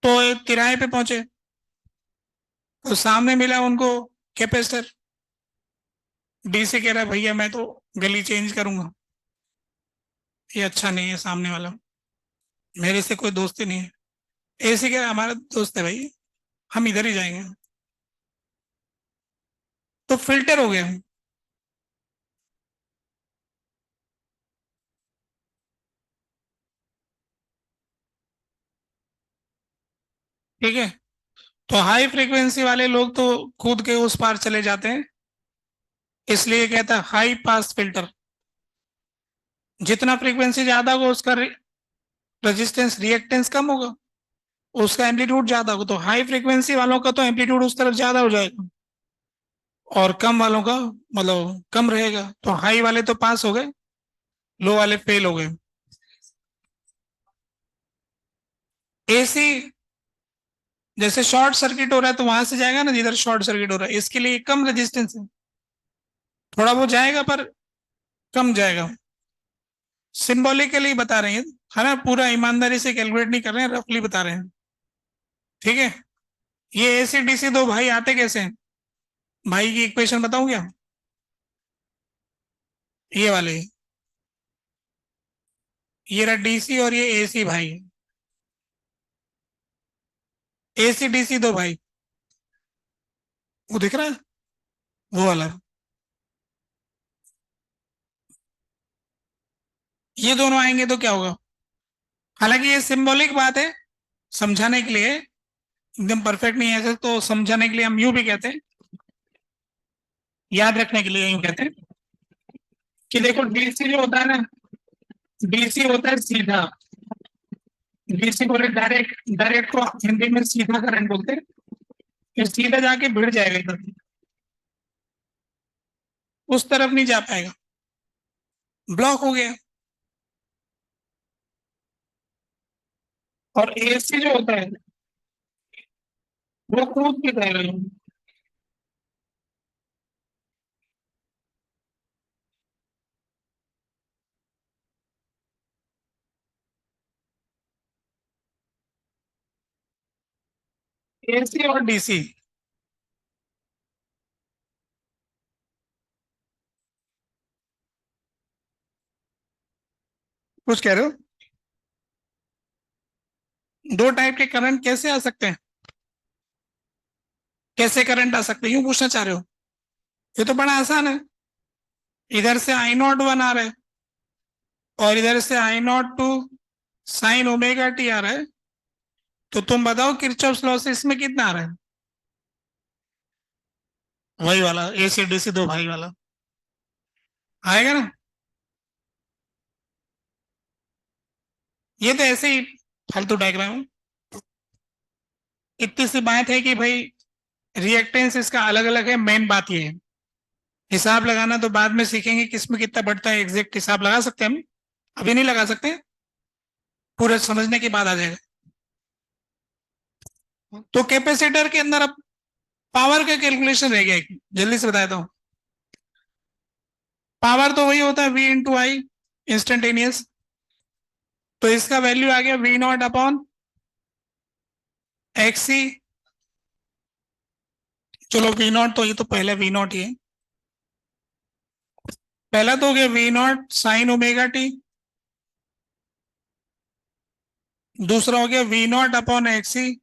तो एक किराए पे पहुंचे, तो सामने मिला उनको कैपेसिटर। डीसी कह रहा है भैया मैं तो गली चेंज करूंगा, ये अच्छा नहीं है सामने वाला, मेरे से कोई दोस्ती नहीं है। एसी कह रहा है हमारा दोस्त है भाई, हम इधर ही जाएंगे। तो फिल्टर हो गया। ठीक है, तो हाई फ्रीक्वेंसी वाले लोग तो कूद के उस पार चले जाते हैं, इसलिए कहता है हाई पास फिल्टर। जितना फ्रीक्वेंसी ज्यादा होगा उसका रेजिस्टेंस रिएक्टेंस कम होगा, उसका एम्पलीट्यूड ज्यादा होगा, तो हाई फ्रीक्वेंसी वालों का तो एम्पलीट्यूड उस तरफ ज्यादा हो जाएगा, और कम वालों का मतलब कम रहेगा। तो हाई वाले तो पास हो गए, लो वाले फेल हो गए। एसी जैसे शॉर्ट सर्किट हो रहा है तो वहां से जाएगा ना जिधर शॉर्ट सर्किट हो रहा है, इसके लिए कम रेजिस्टेंस है, थोड़ा वो जाएगा पर कम जाएगा। सिंबॉलिकली बता रहे हैं, है ना, पूरा ईमानदारी से कैलकुलेट नहीं कर रहे हैं, रफली बता रहे हैं। ठीक है, ये एसी डीसी दो भाई आते कैसे हैं? भाई की इक्वेशन बताऊं क्या? ये वाले, ये रहा डीसी और ये एसी भाई, एसी डीसी दो भाई, वो दिख रहा है, वो वाला। ये दोनों आएंगे तो क्या होगा? हालांकि ये सिंबॉलिक बात है, समझाने के लिए, एकदम परफेक्ट नहीं है ऐसे, तो समझाने के लिए हम यूं भी कहते हैं, याद रखने के लिए यूं कहते हैं कि देखो डीसी जो होता है ना, डीसी होता है सीधा। डीसी बोले डायरेक्ट, डायरेक्ट को हिंदी में सीधा करंट बोलते हैं, फिर सीधा जाके भिड़ जाएगा इधर, उस तरफ नहीं जा पाएगा, ब्लॉक हो गया। और एसी जो होता है वो कूद के जाएगा। एसी और डीसी, कुछ कह रहे हो? दो टाइप के करंट कैसे आ सकते हैं? कैसे करंट आ सकते हैं यूं पूछना चाह रहे हो? ये तो बड़ा आसान है, इधर से आई नॉट वन आ रहा है और इधर से I not two sine omega T आ रहा है, तो तुम बताओ किरचॉफ लॉ से इसमें कितना आ रहा है? वही वाला एसी डीसी दो भाई वाला आएगा ना। ये तो ऐसे ही फालतू डायग्राम है। इतनी सी बात है कि भाई रिएक्टेंस इसका अलग अलग है, मेन बात ये है। हिसाब लगाना तो बाद में सीखेंगे, किसमें कितना बढ़ता है एग्जैक्ट हिसाब लगा सकते हैं हम, अभी नहीं लगा सकते, पूरे समझने के बाद आ जाएगा। तो कैपेसिटर के अंदर अब पावर का कैलकुलेशन रह गया है, जल्दी से बताता हूँ। पावर तो वही होता है वी इंटू आई, इंस्टेंटेनियस। तो इसका वैल्यू आ गया वी नॉट अपॉन एक्स सी। चलो वी नॉट तो ये तो पहले वी नॉट ही है, पहला तो हो गया V naught sine omega t, दूसरा हो गया V naught upon X C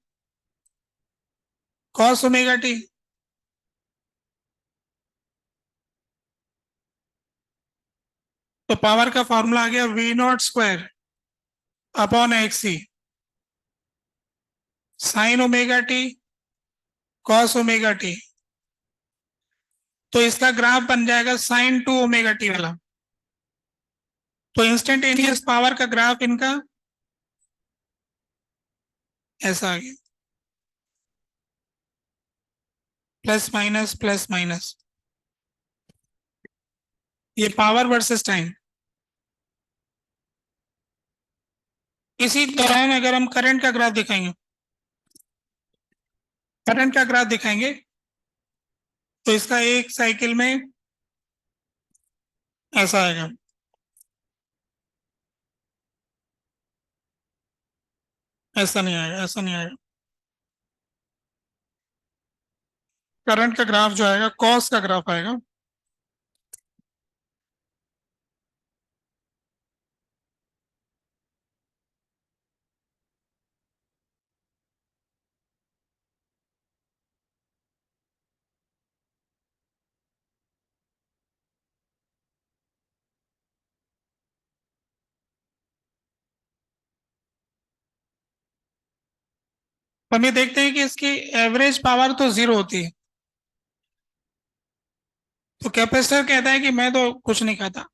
cos omega t. तो पावर का फॉर्मूला आ गया V naught square upon X C sine omega t cos omega t. तो इसका ग्राफ बन जाएगा साइन टू ओमेगा टी वाला। तो इंस्टेंटेनियस पावर का ग्राफ इनका ऐसा आ गया, प्लस माइनस प्लस माइनस, ये पावर वर्सेस टाइम। इसी दौरान अगर हम करंट का ग्राफ दिखाएंगे, करंट का ग्राफ दिखाएंगे, तो इसका एक साइकिल में ऐसा आएगा, ऐसा नहीं आएगा, ऐसा नहीं आएगा। करंट का ग्राफ जो आएगा कॉस का ग्राफ आएगा। हम ये देखते हैं कि इसकी एवरेज पावर तो जीरो होती है। तो कैपेसिटर कहता है कि मैं तो कुछ नहीं खाता।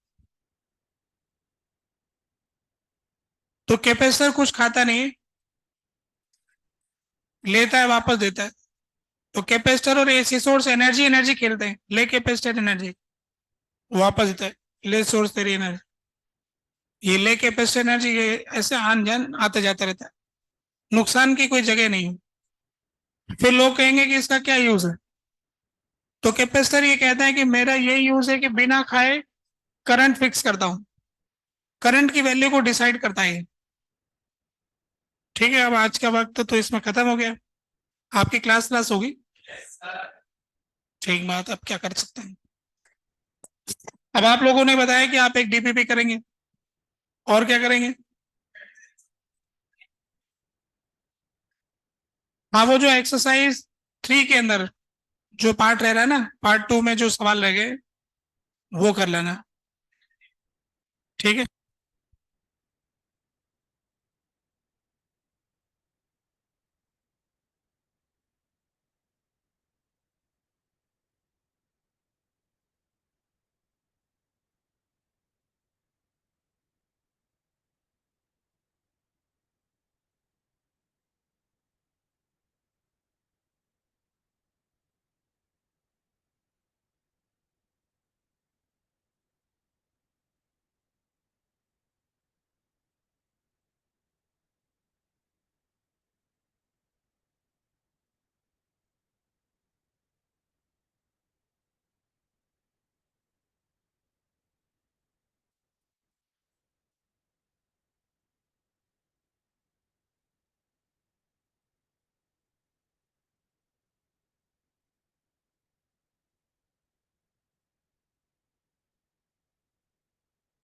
तो कैपेसिटर कुछ खाता नहीं है, लेता है वापस देता है। तो कैपेसिटर और एसी सोर्स एनर्जी एनर्जी खेलते हैं, ले कैपेसिटर एनर्जी वापस देता है, ले सोर्स तेरी एनर्जी, ये ले कैपेसिटर एनर्जी, ये ऐसे आन जान आता जाता रहता है, नुकसान की कोई जगह नहीं है। फिर लोग कहेंगे कि इसका क्या यूज है। तो कैपेसिटर ये कहता है कि मेरा ये यूज है कि बिना खाए करंट फिक्स करता हूँ, करंट की वैल्यू को डिसाइड करता है ये। ठीक है, अब आज का वक्त तो इसमें खत्म हो गया। आपकी क्लास क्लास होगी। ठीक बात, अब क्या कर सकते हैं। अब आप लोगों ने बताया कि आप एक डीपीपी करेंगे, और क्या करेंगे। हाँ, वो जो एक्सरसाइज 3 के अंदर जो पार्ट रह रहा है ना, पार्ट 2 में जो सवाल रह गए वो कर लेना। ठीक है।